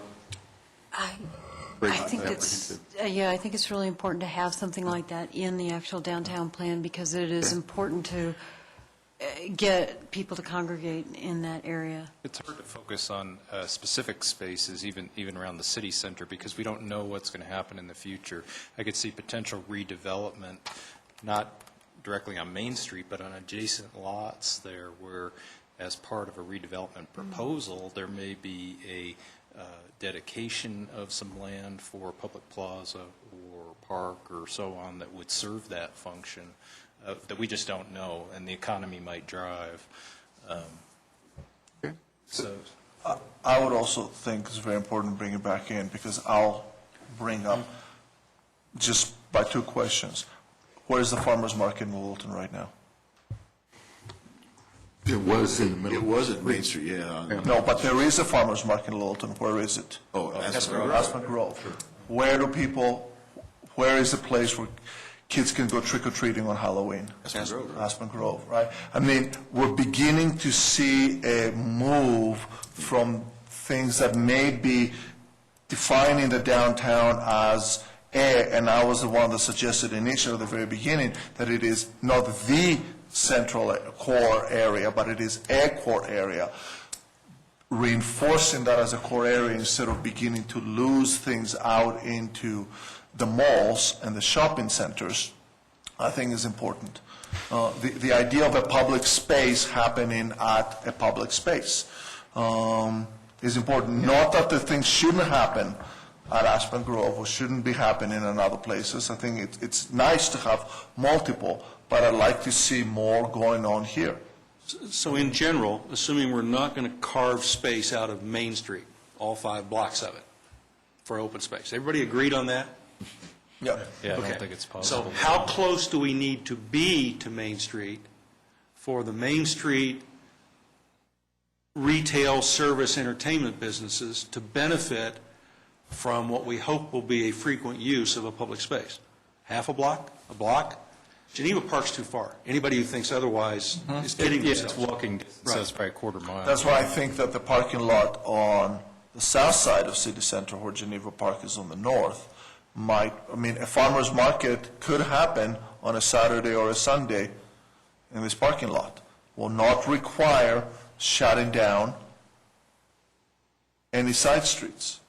I think it's really important to have something like that in the actual downtown plan, because it is important to get people to congregate in that area. It's hard to focus on specific spaces, even around the city center, because we don't know what's going to happen in the future. I could see potential redevelopment, not directly on Main Street, but on adjacent lots there, where as part of a redevelopment proposal, there may be a dedication of some land for a public plaza or park or so on that would serve that function that we just don't know, and the economy might drive. So I would also think it's very important to bring it back in, because I'll bring up just by two questions. Where is the farmer's market in Littleton right now? It was in the middle. It was at Main Street, yeah. No, but there is a farmer's market in Littleton. Where is it? Oh, Aspen Grove. Aspen Grove. Where is the place where kids can go trick-or-treating on Halloween? Aspen Grove. Aspen Grove, right? I mean, we're beginning to see a move from things that may be defining the downtown as and I was the one that suggested initially at the very beginning that it is not the central core area, but it is a core area. Reinforcing that as a core area instead of beginning to lose things out into the malls and the shopping centers, I think is important. The idea of a public space happening at a public space is important. Not that the things shouldn't happen at Aspen Grove or shouldn't be happening in other places. I think it's nice to have multiple, but I'd like to see more going on here. So in general, assuming we're not going to carve space out of Main Street, all 5 blocks of it, for open space, everybody agreed on that? Yeah. yeah, I Okay. don't think it's possible. So how close do we need to be to Main Street for the Main Street retail, service, entertainment businesses to benefit from what we hope will be a frequent use of a public space? Half a block? A block? Geneva Park's too far. Anybody who thinks otherwise is kidding It's themselves. walking distance, so it's probably a quarter mile. That's why I think that the parking lot on the south side of City Center, where Geneva Park is on the north, a farmer's market could happen on a Saturday or a Sunday in this parking lot. Will not require shutting down any side streets,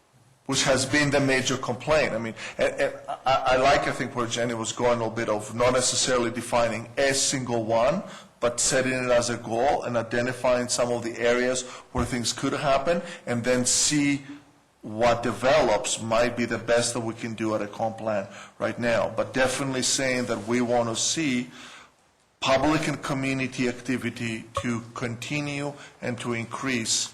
which has been the major complaint. I mean, I think where Jenny was going a little bit of not necessarily defining a single one, but setting it as a goal and identifying some of the areas where things could happen, and then see what develops might be the best that we can do at a comp plan right now, but definitely saying that we want to see public and community activity to continue and to increase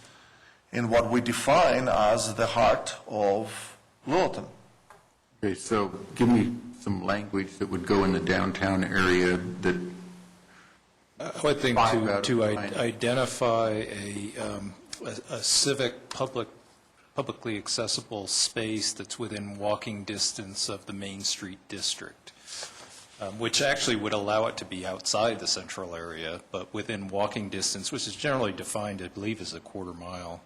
in what we define as the heart of Littleton. Okay, so give me some language that would go in the downtown area that, I would think Five out of to nine. identify a civic, publicly accessible space that's within walking distance of the Main Street district, which actually would allow it to be outside the central area, but within walking distance, which is generally defined, I believe, as a quarter mile.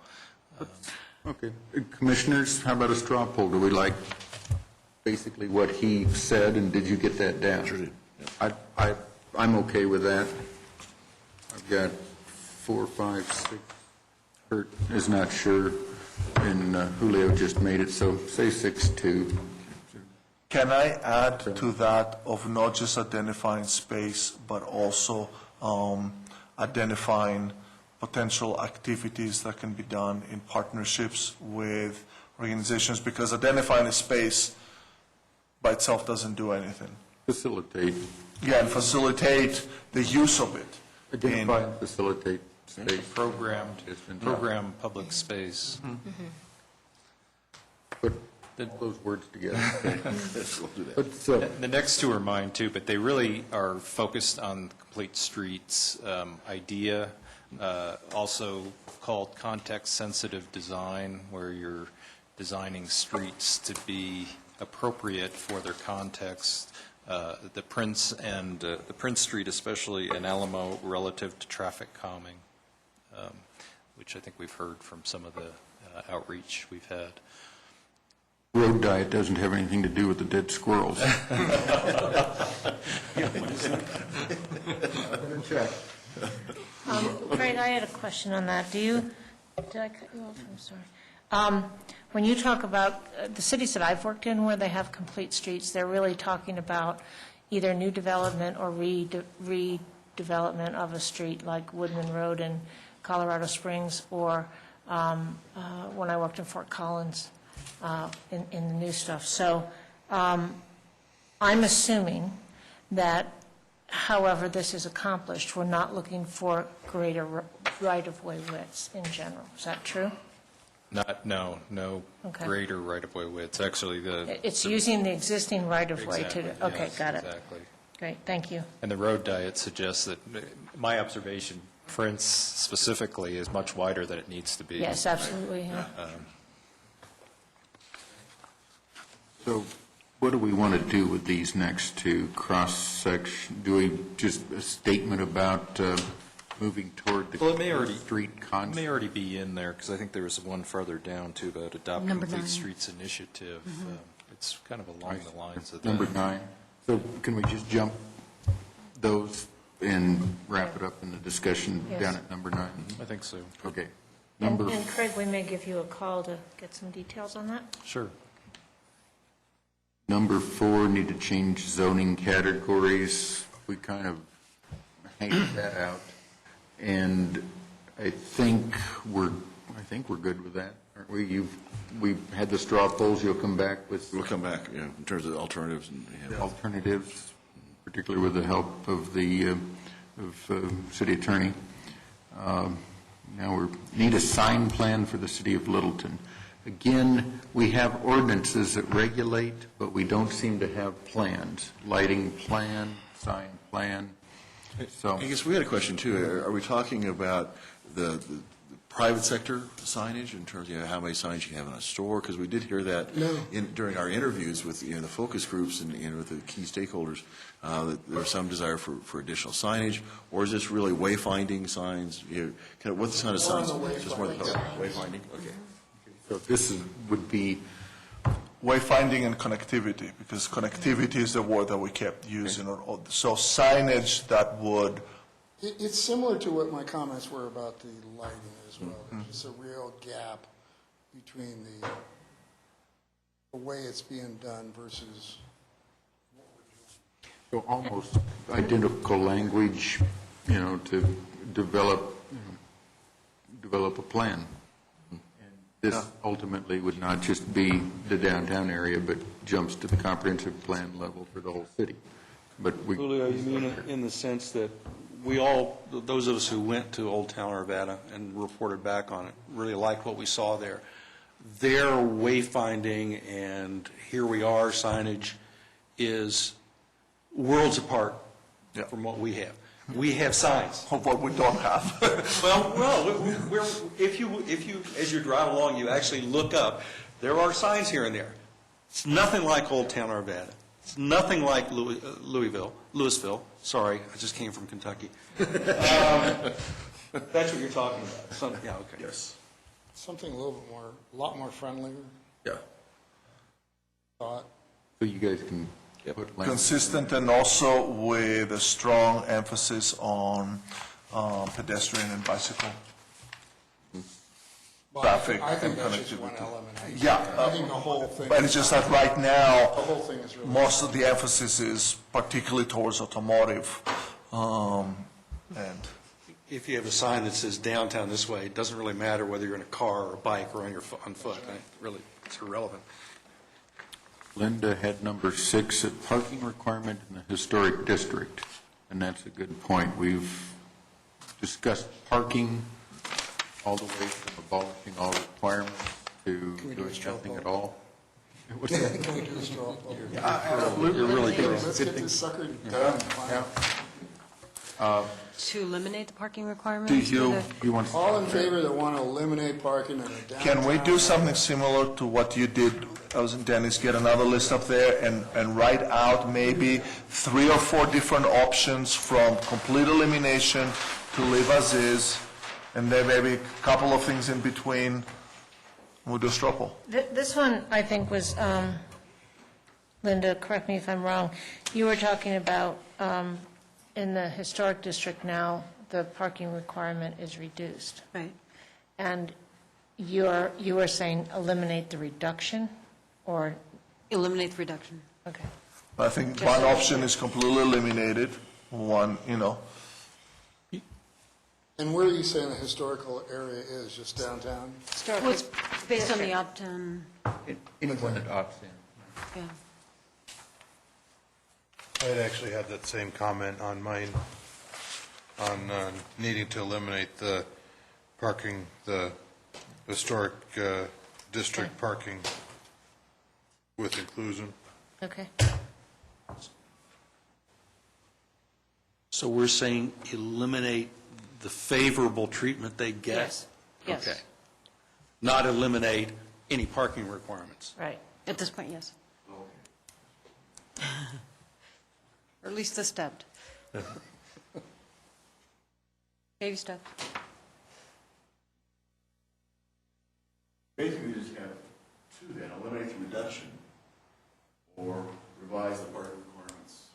okay. Commissioners, how about a straw poll? Do we like basically what he said, and did you get that down? Sure did. I'm okay with that. I've got 4, 5, 6. Kurt is not sure, and Julio just made it, so say 6-2. Can I add to that of not just identifying space, but also identifying potential activities that can be done in partnerships with organizations? Because identifying a space by itself doesn't do anything. Facilitate. Yeah, and facilitate the use of it. Identify and facilitate space. Program public space. Put all those words together. We'll do that. But, The next two are mine, too, but they really are focused on complete streets idea, also called context-sensitive design, where you're designing streets to be appropriate for their context. The Prince Street, especially in Alamo, relative to traffic calming, which I think we've heard from some of the outreach we've had. road diet doesn't have anything to do with the dead squirrels. Craig, I had a question on that. Did I cut you off? I'm sorry. When you talk about the cities that I've worked in where they have complete streets, they're really talking about either new development or redevelopment of a street like Woodman Road in Colorado Springs, or when I worked in Fort Collins in the new stuff. So I'm assuming that however this is accomplished, we're not looking for greater right-of-way widths in general. Is that true? No Okay. greater right-of-way widths. Actually, It's using the existing right-of-way Exactly, to, okay, yes, got it. exactly. Great, thank you. And the road diet suggests that, my observation, Prince specifically, is much wider than it needs to be. Yes, absolutely, yeah. So what do we want to do with these next two cross-section? Do we just a statement about moving toward the Well, it may already, street it concept? may already be in there, because I think there was one further down, too, about adopt Number complete 9. streets initiative. It's kind of along the lines of that. Number 9. So can we just jump those and wrap it up in the discussion Yes. down at number 9? I think so. Okay. And Number and Craig, we may give you a call to get some details on that. Sure. Number 4, need to change zoning categories. We kind of hanged that out. And I think we're good with that, aren't we? We've had the straw polls, you'll come back with We'll come back, yeah, in terms of alternatives and, yeah. alternatives, particularly with the help of the city attorney. Now we need a sign plan for the city of Littleton. Again, we have ordinances that regulate, but we don't seem to have plans. Lighting plan, sign plan. So I guess we had a question, too. Are we talking about the private sector signage in terms of how many signs you have in a store? Because we did hear that during our interviews with the focus groups and with the key stakeholders, that there's some desire for additional signage, or is this really wayfinding signs? What kind of signs? Just more wayfinding? Okay. so this would be, Wayfinding and connectivity, because connectivity is the word that we kept using. So signage that would, It's similar to what my comments were about the lighting as well. There's just a real gap between the way it's being done versus what we're doing. so almost identical language, to develop a plan. this ultimately would not just be the downtown area, but jumps to the comprehensive plan level for the whole city. But we, Julio, you mean in the sense that we all, those of us who went to Old Town Arvada and reported back on it, really liked what we saw there. Their wayfinding and here we are signage is worlds apart from what we have. We have signs. Of what we don't have. Well, if you, as you drive along, you actually look up, there are signs here and there. It's nothing like Old Town Arvada. It's nothing like Louisville. Sorry, I just came from Kentucky. That's what you're talking about. Yeah, okay. Yes. Something a little bit more, a lot more friendlier, Yeah. thought. so you guys can put language. Consistent and also with a strong emphasis on pedestrian and bicycle. Well, Traffic I think and that's just one connectivity. element. Yeah. I think the whole thing. But it's just that right The now, whole thing is really. most of the emphasis is particularly towards automotive. And If you have a sign that says downtown this way, it doesn't really matter whether you're in a car or a bike or on foot. Really, it's irrelevant. Linda had number 6, a parking requirement in the historic district, and that's a good point. We've discussed parking all the way from abolishing all requirements to Can we do a doing straw nothing at poll? all. What's Can that? we do a straw poll? You're really good. Let's get this sucker done. To eliminate the parking requirements? do for you, the- All in favor that want to eliminate parking in the downtown? can we do something similar to what you did, Dennis, get another list up there and write out maybe 3 or 4 different options from complete elimination to leave as is, and then maybe a couple of things in between? We'll do a straw poll. This one, I think, was, Linda, correct me if I'm wrong, you were talking about in the historic district now, the parking requirement is reduced. Right. And you are saying eliminate the reduction, or, Eliminate the reduction. okay. I think one option is completely eliminated, one, And where are you saying the historical area is, just downtown? Well, it's based on the Upton, Anyone that opts in. yeah. I'd actually had that same comment on mine, on needing to eliminate the parking, the historic district parking with inclusion. Okay. So we're saying eliminate the favorable treatment they get? Yes. Yes. Okay. Not eliminate any parking requirements? Right. At this point, yes. Or at least the stepped. Baby step. Basically, you just have 2 then, eliminate the reduction or revise the parking requirements.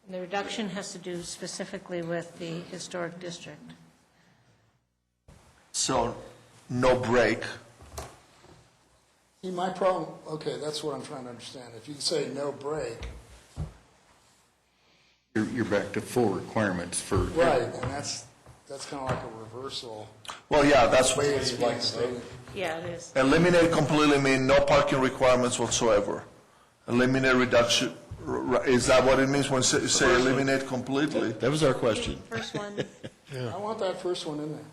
The reduction has to do specifically with the historic district. So, no break. See, my problem, okay, that's what I'm trying to understand. If you say no break, You're back to full requirements for. right, and that's kind of like a reversal. Well, yeah, that's Way it's being stated. Yeah, it is. eliminate completely mean no parking requirements whatsoever. Eliminate reduction, is that what it means when say eliminate completely? That was our question. First one. I want that first one in there.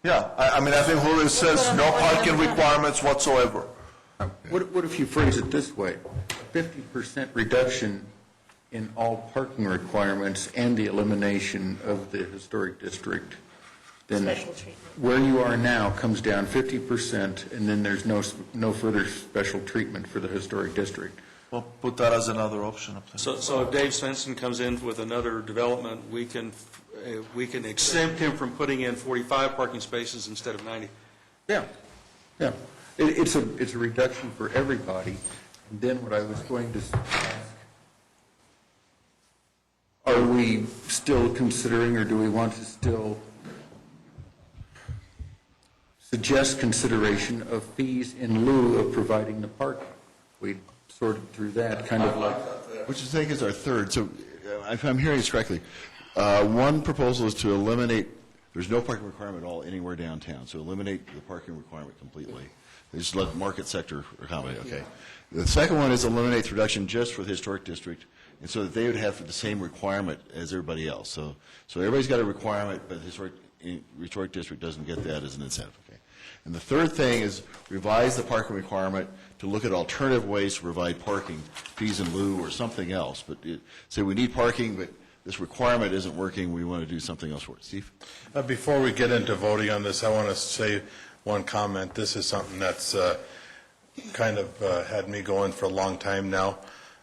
Yeah, I mean, I think Julio says no parking requirements whatsoever. What if you phrase it this way? 50% reduction in all parking requirements and the elimination of the historic district, then Special treatment. where you are now comes down 50%, and then there's no further special treatment for the historic district. Well, put that as another option up there. So if Dave Svensson comes in with another development, we can exempt him from putting in 45 parking spaces instead of 90. Yeah, yeah. It's a reduction for everybody. And then what I was going to ask, are we still considering, or do we want to still suggest consideration of fees in lieu of providing the parking? We sorted through that, kind of like. Which I think is our third. So if I'm hearing this correctly, one proposal is to eliminate, there's no parking requirement at all anywhere downtown, so eliminate the parking requirement completely. They just let market sector accommodate, okay. The second one is eliminate the reduction just for the historic district, and so that they would have the same requirement as everybody else. So everybody's got a requirement, but the historic district doesn't get that as an incentive, okay. And the third thing is revise the parking requirement to look at alternative ways to provide parking, fees in lieu or something else. But say we need parking, but this requirement isn't working, we want to do something else for it. Steve? Before we get into voting on this, I want to say one comment. This is something that's kind of had me going for a long time now.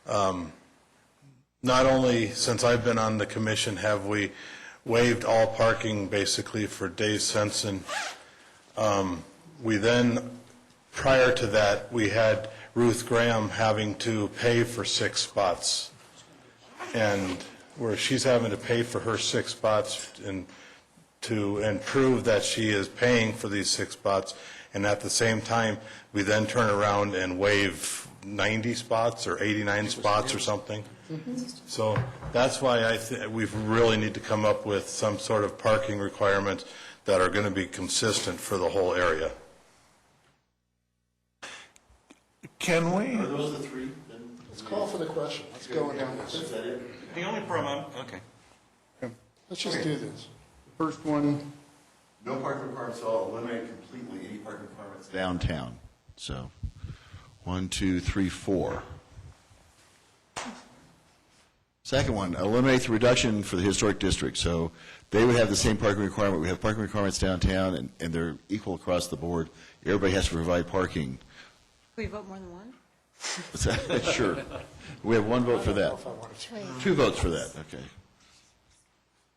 Not only since I've been on the commission have we waived all parking basically for Dave Sensen. We then, prior to that, we had Ruth Graham having to pay for 6 spots. And where she's having to pay for her 6 spots and prove that she is paying for these 6 spots, and at the same time, we then turn around and waive 90 spots or 89 spots or something. So that's why we really need to come up with some sort of parking requirements that are going to be consistent for the whole area. Can we? Are those the three? Let's call for the question. Let's go down this. The only problem, okay. Let's just do this. First one, No parking requirements at all, eliminate completely any parking requirements downtown. So, 1, 2, 3, 4. Second one, eliminate the reduction for the historic district. So they would have the same parking requirement. We have parking requirements downtown, and they're equal across the board. Everybody has to provide parking. Can we vote more than one? What's that? Sure. We have 1 vote for that. 2 votes for that, okay.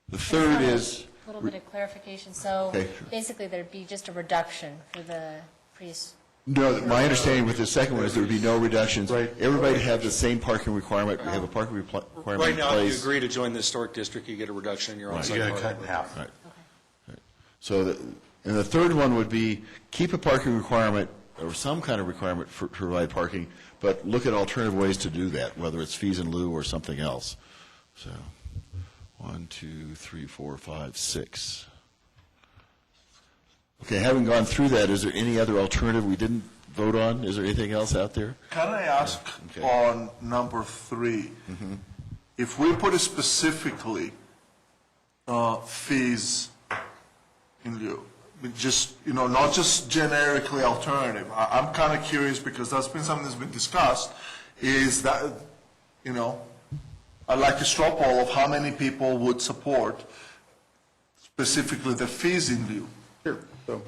The third is... A little bit of clarification. So Okay. basically, there'd be just a reduction for the No, my understanding with the second one is there would be no reductions. Everybody would have the same parking requirement. We have a parking requirement Right in now, if you place. agree to join the historic district, you get a reduction in your on-site You got parking. to cut in half. Right. Right. So, and the third one would be keep a parking requirement or some kind of requirement for to provide parking, but look at alternative ways to do that, whether it's fees in lieu or something else. So, 1, 2, 3, 4, 5, 6. Okay, having gone through that, is there any other alternative we didn't vote on? Is there anything else out there? Can I ask Okay. on number 3, if we put it specifically fees in lieu, just, not just generically alternative. I'm kind of curious because that's been something that's been discussed, is that, I'd like a straw poll of how many people would support specifically the fees in lieu. Sure. So,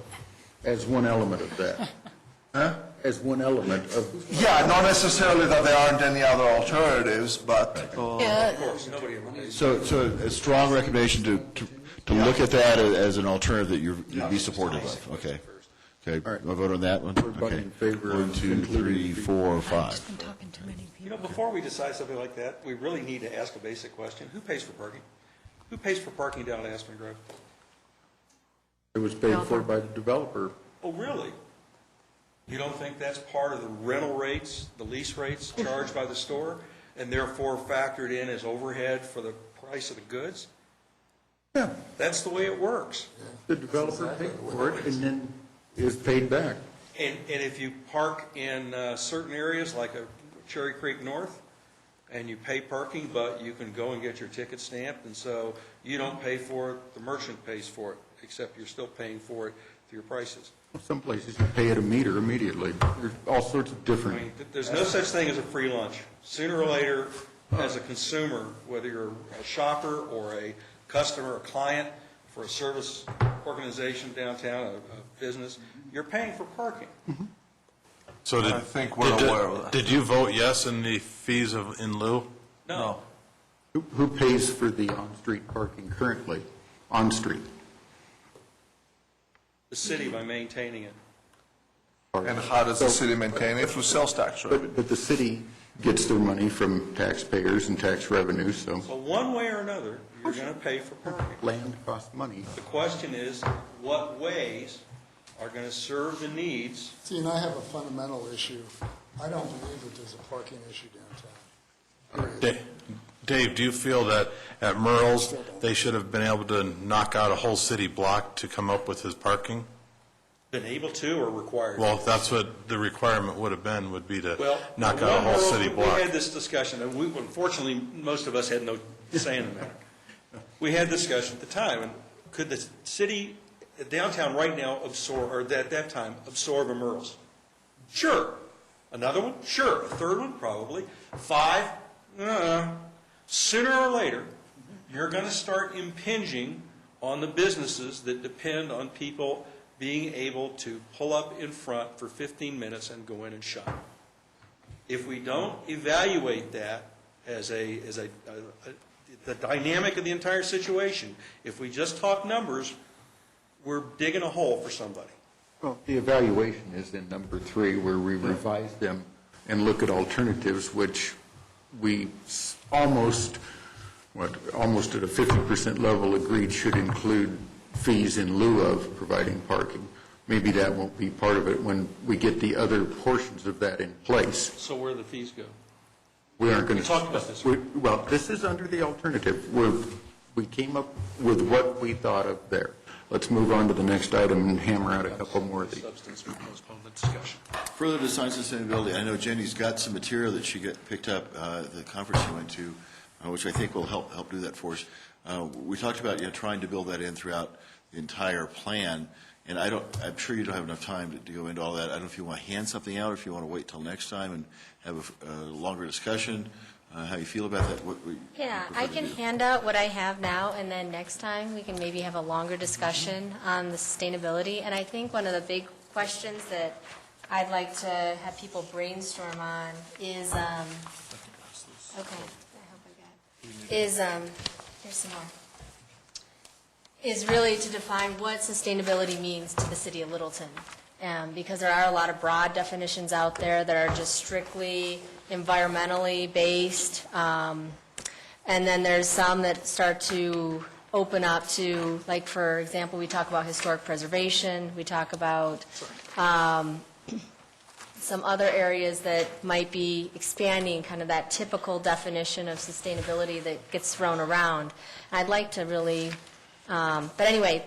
as one element of that. Huh? As one element of, Yeah, not necessarily that there aren't any other alternatives, but... So a strong recommendation to look at that as an alternative that you'd be supportive of. Okay. Okay, All right. I'll vote on that one? Everybody Okay. in favor of 1, 2, 3, 4, 5. Been talking too many people. Before we decide something like that, we really need to ask a basic question. Who pays for parking? Who pays for parking down at Aspen Grove? it was paid for by the developer. Oh, really? You don't think that's part of the rental rates, the lease rates charged by the store, and therefore factored in as overhead for the price of the goods? Yeah, That's the way it works. the developer paid for it and then is paid back. And if you park in certain areas, like a Cherry Creek North, and you pay parking, but you can go and get your ticket stamped, and so you don't pay for it, the merchant pays for it, except you're still paying for it through your prices. Some places you pay at a meter immediately. There's all sorts of I different, mean, there's no such thing as a free lunch. Sooner or later, as a consumer, whether you're a shopper or a customer, a client for a service organization downtown, a business, you're paying for parking. So I think we're aware of that. Did you vote yes in the fees in lieu? No. who pays for the on-street parking currently, on-street? The city by maintaining it. And how does the city maintain it? Through sales tax revenue. But the city gets their money from taxpayers and tax revenue, so So one way or another, you're going to pay for parking. land costs money. The question is, what ways are going to serve the needs? See, and I have a fundamental issue. I don't believe that there's a parking issue downtown. Period. Dave, do you feel that at Merle's, they should have been able to knock out a whole city block to come up with his parking? been able to or required. Well, that's what the requirement would have been, would be to Well, knock out a whole city block. We had this discussion, and unfortunately, most of us had no say in the matter. We had discussion at the time, and could the city, downtown right now, absorb, or at that time, absorb a Merle's? Sure. Another one? Sure. A third one? Probably. 5? Sooner or later, you're going to start impinging on the businesses that depend on people being able to pull up in front for 15 minutes and go in and shop. If we don't evaluate that as the dynamic of the entire situation, if we just talk numbers, we're digging a hole for somebody. Well, the evaluation is in number 3, where we revise them and look at alternatives, which we almost at a 50% level agreed should include fees in lieu of providing parking. Maybe that won't be part of it when we get the other portions of that in place. So where do the fees go? We aren't going to... We talked about this. Well, this is under the alternative. We came up with what we thought of there. Let's move on to the next item and hammer out a couple more of these. Substance, we postpone the discussion. Further to science sustainability, I know Jenny's got some material that she picked up at the conference she went to, which I think will help do that for us. We talked about trying to build that in throughout the entire plan, and I'm sure you don't have enough time to go into all that. I don't know if you want to hand something out or if you want to wait till next time and have a longer discussion. How you feel about that? Yeah, I can hand out what I have now, and then next time we can maybe have a longer discussion on the sustainability. And I think one of the big questions that I'd like to have people brainstorm on is, okay, I hope I got it, is, here's some more, is really to define what sustainability means to the city of Littleton. Because there are a lot of broad definitions out there that are just strictly environmentally based. And then there's some that start to open up to, like, for example, we talk about historic preservation. We talk about some other areas that might be expanding kind of that typical definition of sustainability that gets thrown around. I'd like to really, but anyway,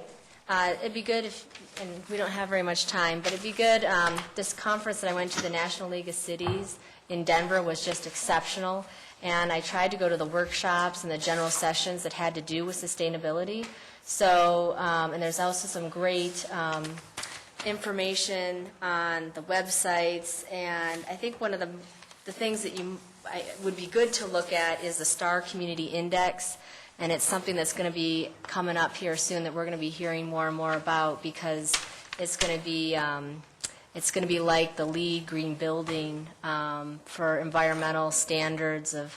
it'd be good if, and we don't have very much time, but it'd be good, this conference that I went to, the National League of Cities in Denver, was just exceptional, and I tried to go to the workshops and the general sessions that had to do with sustainability. So, and there's also some great information on the websites, and I think one of the things that would be good to look at is the STAR Community Index. And it's something that's going to be coming up here soon that we're going to be hearing more and more about, because it's going to be like the LEED green building for environmental standards of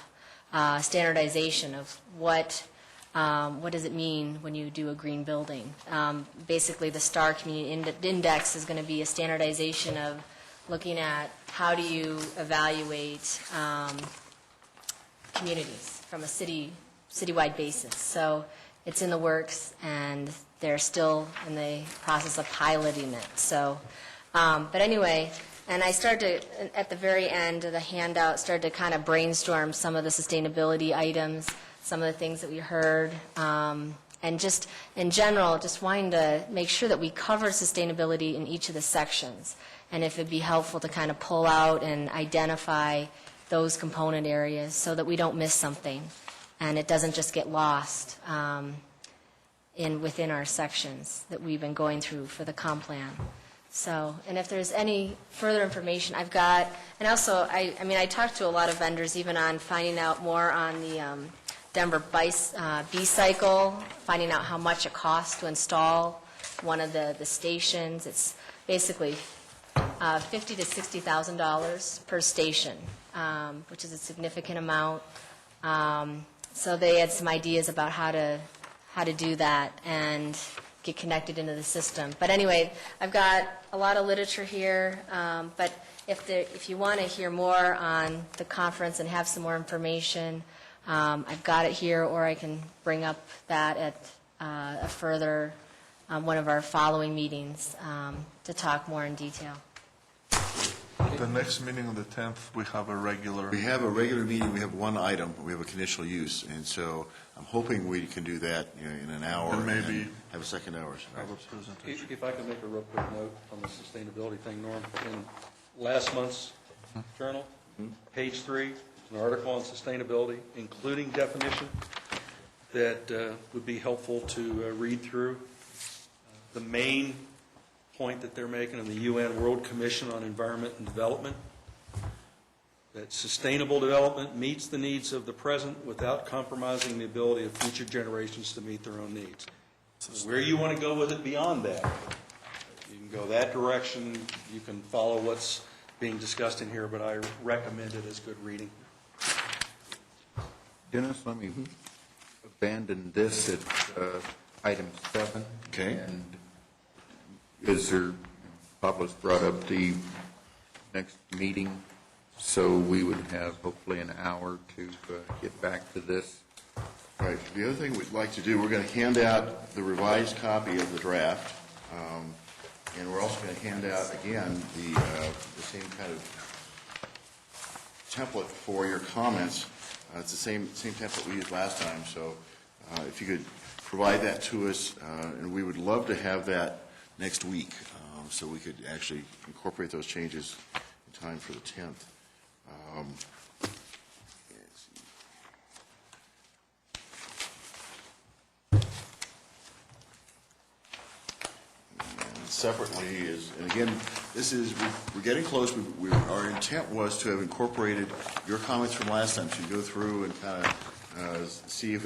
standardization of what does it mean when you do a green building. Basically, the STAR Community Index is going to be a standardization of looking at how do you evaluate communities from a citywide basis. So it's in the works, and they're still in the process of piloting it. So, but anyway, and I started to, at the very end of the handout, started to kind of brainstorm some of the sustainability items, some of the things that we heard, and just in general, just wanting to make sure that we cover sustainability in each of the sections. And if it'd be helpful to kind of pull out and identify those component areas so that we don't miss something, and it doesn't just get lost within our sections that we've been going through for the comp plan. So, and if there's any further information I've got, and also, I talked to a lot of vendors even on finding out more on the Denver B-cycle, finding out how much it costs to install one of the stations. It's basically $50,000 to $60,000 per station, which is a significant amount. So they had some ideas about how to do that and get connected into the system. But anyway, I've got a lot of literature here, but if you want to hear more on the conference and have some more information, I've got it here, or I can bring up that at a further, one of our following meetings to talk more in detail. Okay, The next meeting on the 10th, we have a regular. We have a regular meeting, we have one item, we have a conditional use, and so I'm hoping we can do that, in an hour. And maybe have a second hour. have a presentation. If I can make a real quick note on the sustainability thing, Norm, in last month's journal, page 3, an article on sustainability, including definition, that would be helpful to read through. The main point that they're making in the UN World Commission on Environment and Development, that sustainable development meets the needs of the present without compromising the ability of future generations to meet their own needs. Where you want to go with it beyond that, you can go that direction, you can follow what's being discussed in here, but I recommend it as good reading. Dennis, let me abandon this at item 7. Okay. And is there, Pablo's brought up the next meeting, so we would have hopefully an hour to get back to this. Right. The other thing we'd like to do, we're going to hand out the revised copy of the draft, and we're also going to hand out, again, the same kind of template for your comments. It's the same template we used last time, so if you could provide that to us, and we would love to have that next week, so we could actually incorporate those changes in time for the 10th. Separately is, and again, this is, we're getting close. Our intent was to have incorporated your comments from last time, to go through and kind of see if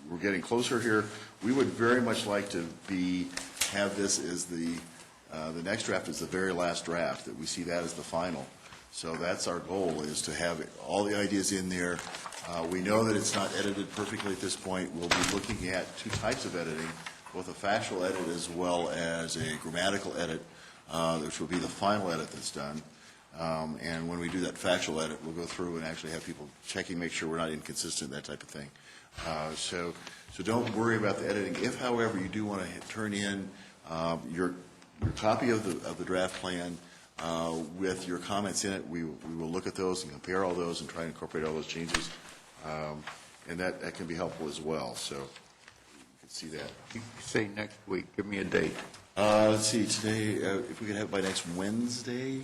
we're getting closer here. We would very much like to have this as the next draft is the very last draft, that we see that as the final. So that's our goal, is to have all the ideas in there. We know that it's not edited perfectly at this point. We'll be looking at two types of editing, both a factual edit as well as a grammatical edit, which will be the final edit that's done. And when we do that factual edit, we'll go through and actually have people checking, make sure we're not inconsistent, that type of thing. So don't worry about the editing. If, however, you do want to turn in your copy of the draft plan with your comments in it, we will look at those and compare all those and try and incorporate all those changes. And that can be helpful as well. So you can see that. You say next week, give me a date. Let's see, today, if we could have it by next Wednesday,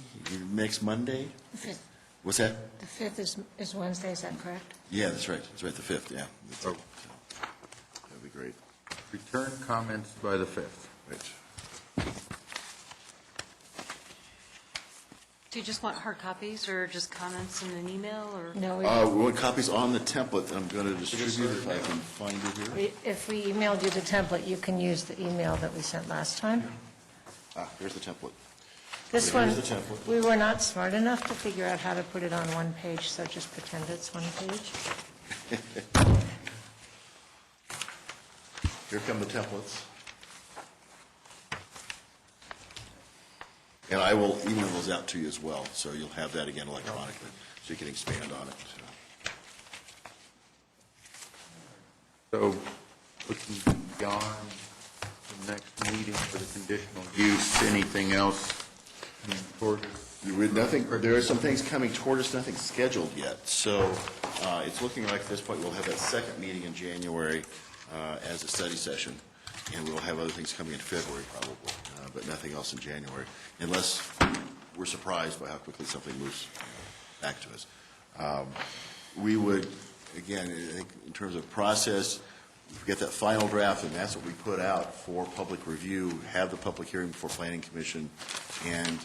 next Monday? The 5th. What's that? The 5th is Wednesday, is that correct? Yeah, that's right. That's right, the 5th, yeah. Oh. That'd be great. Return comments by the 5th. Right. Do you just want hard copies or just comments in an email or? No, We want copies on the template that I'm going to distribute if I can find it here. if we emailed you the template, you can use the email that we sent last time. Here's the template. This Here's one, the template. we were not smart enough to figure out how to put it on one page, so just pretend it's one page. Here come the templates. And I will email those out to you as well, so you'll have that again electronically, so you can expand on it. So looking beyond the next meeting for the conditional use, anything else toward us? There are some things coming toward us, nothing scheduled yet. So it's looking like at this point we'll have that second meeting in January as a study session, and we'll have other things coming in February probably, but nothing else in January, unless we're surprised by how quickly something moves back to us. We would, again, I think in terms of process, we get that final draft, and that's what we put out for public review, have the public hearing before Planning Commission, and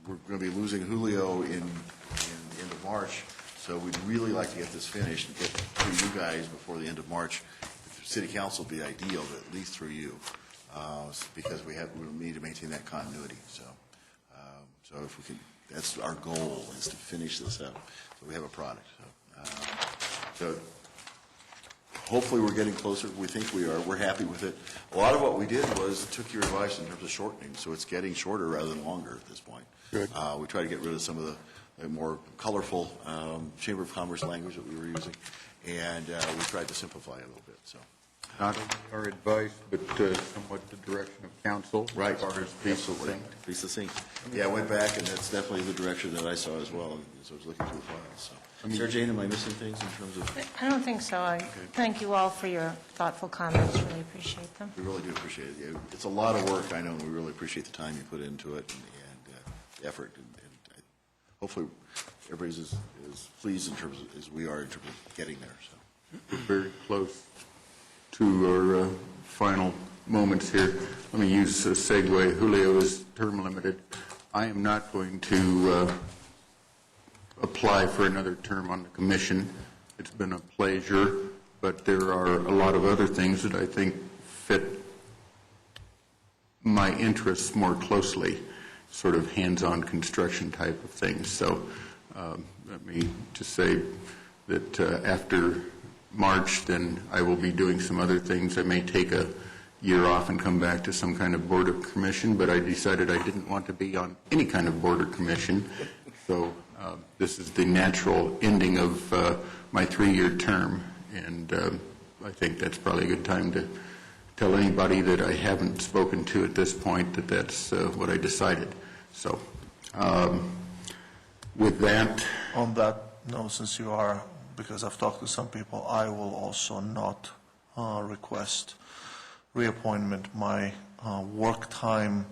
we're going to be losing Julio in the end of March, so we'd really like to get this finished and get to you guys before the end of March. City Council would be ideal, but at least through you, because we need to maintain that continuity. So if we can, that's our goal, is to finish this up, so we have a product. So hopefully we're getting closer. We think we are. We're happy with it. A lot of what we did was took your advice in terms of shortening, so it's getting shorter rather than longer at this point. Good. We try to get rid of some of the more colorful Chamber of Commerce language that we were using, and we tried to simplify it a little bit. So not only our advice, but somewhat the direction of council. Right. As far as the Absolutely. thing. Be succinct. Yeah, I went back, and that's definitely the direction that I saw as well, as I was looking through the files, so. Sarah Jane, am I missing things in terms of, I don't think so. I thank you all for your thoughtful comments, really appreciate them. we really do appreciate it. Yeah, it's a lot of work, I know, and we really appreciate the time you put into it and the effort, and hopefully everybody's as pleased in terms of, as we are in terms of getting there, so. We're very close to our final moments here. Let me use a segue. Julio is term limited. I am not going to apply for another term on the commission. It's been a pleasure, but there are a lot of other things that I think fit my interests more closely, sort of hands-on construction type of things. So let me just say that after March, then I will be doing some other things. I may take a year off and come back to some kind of board or commission, but I decided I didn't want to be on any kind of board or commission. So this is the natural ending of my 3-year term, and I think that's probably a good time to tell anybody that I haven't spoken to at this point that that's what I decided. So with that... On that note, since you are, because I've talked to some people, I will also not request reappointment. My work time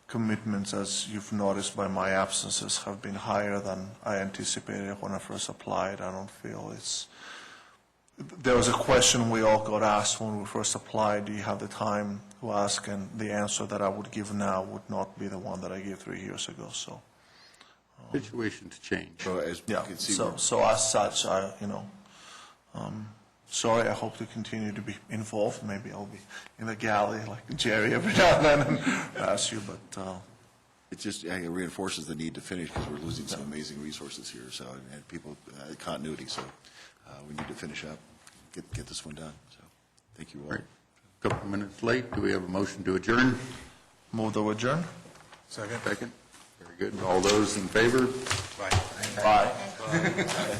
commitments, as you've noticed by my absences, have been higher than I anticipated when I first applied. I don't feel it's... There was a question we all got asked when we first applied, do you have the time to ask? And the answer that I would give now would not be the one that I gave 3 years ago, so... Situations change. So as you Yeah, can see, so as such, sorry, I hope to continue to be involved. Maybe I'll be in the galley like Jerry every now and then and ask you, but... it just it reinforces the need to finish because we're losing some amazing resources here, so, and people, continuity, so we need to finish up, get this one done, so, thank you all. Right. A couple of minutes late. Do we have a motion to adjourn? Move to adjourn? Second. Very good. All those in favor? Bye. Bye.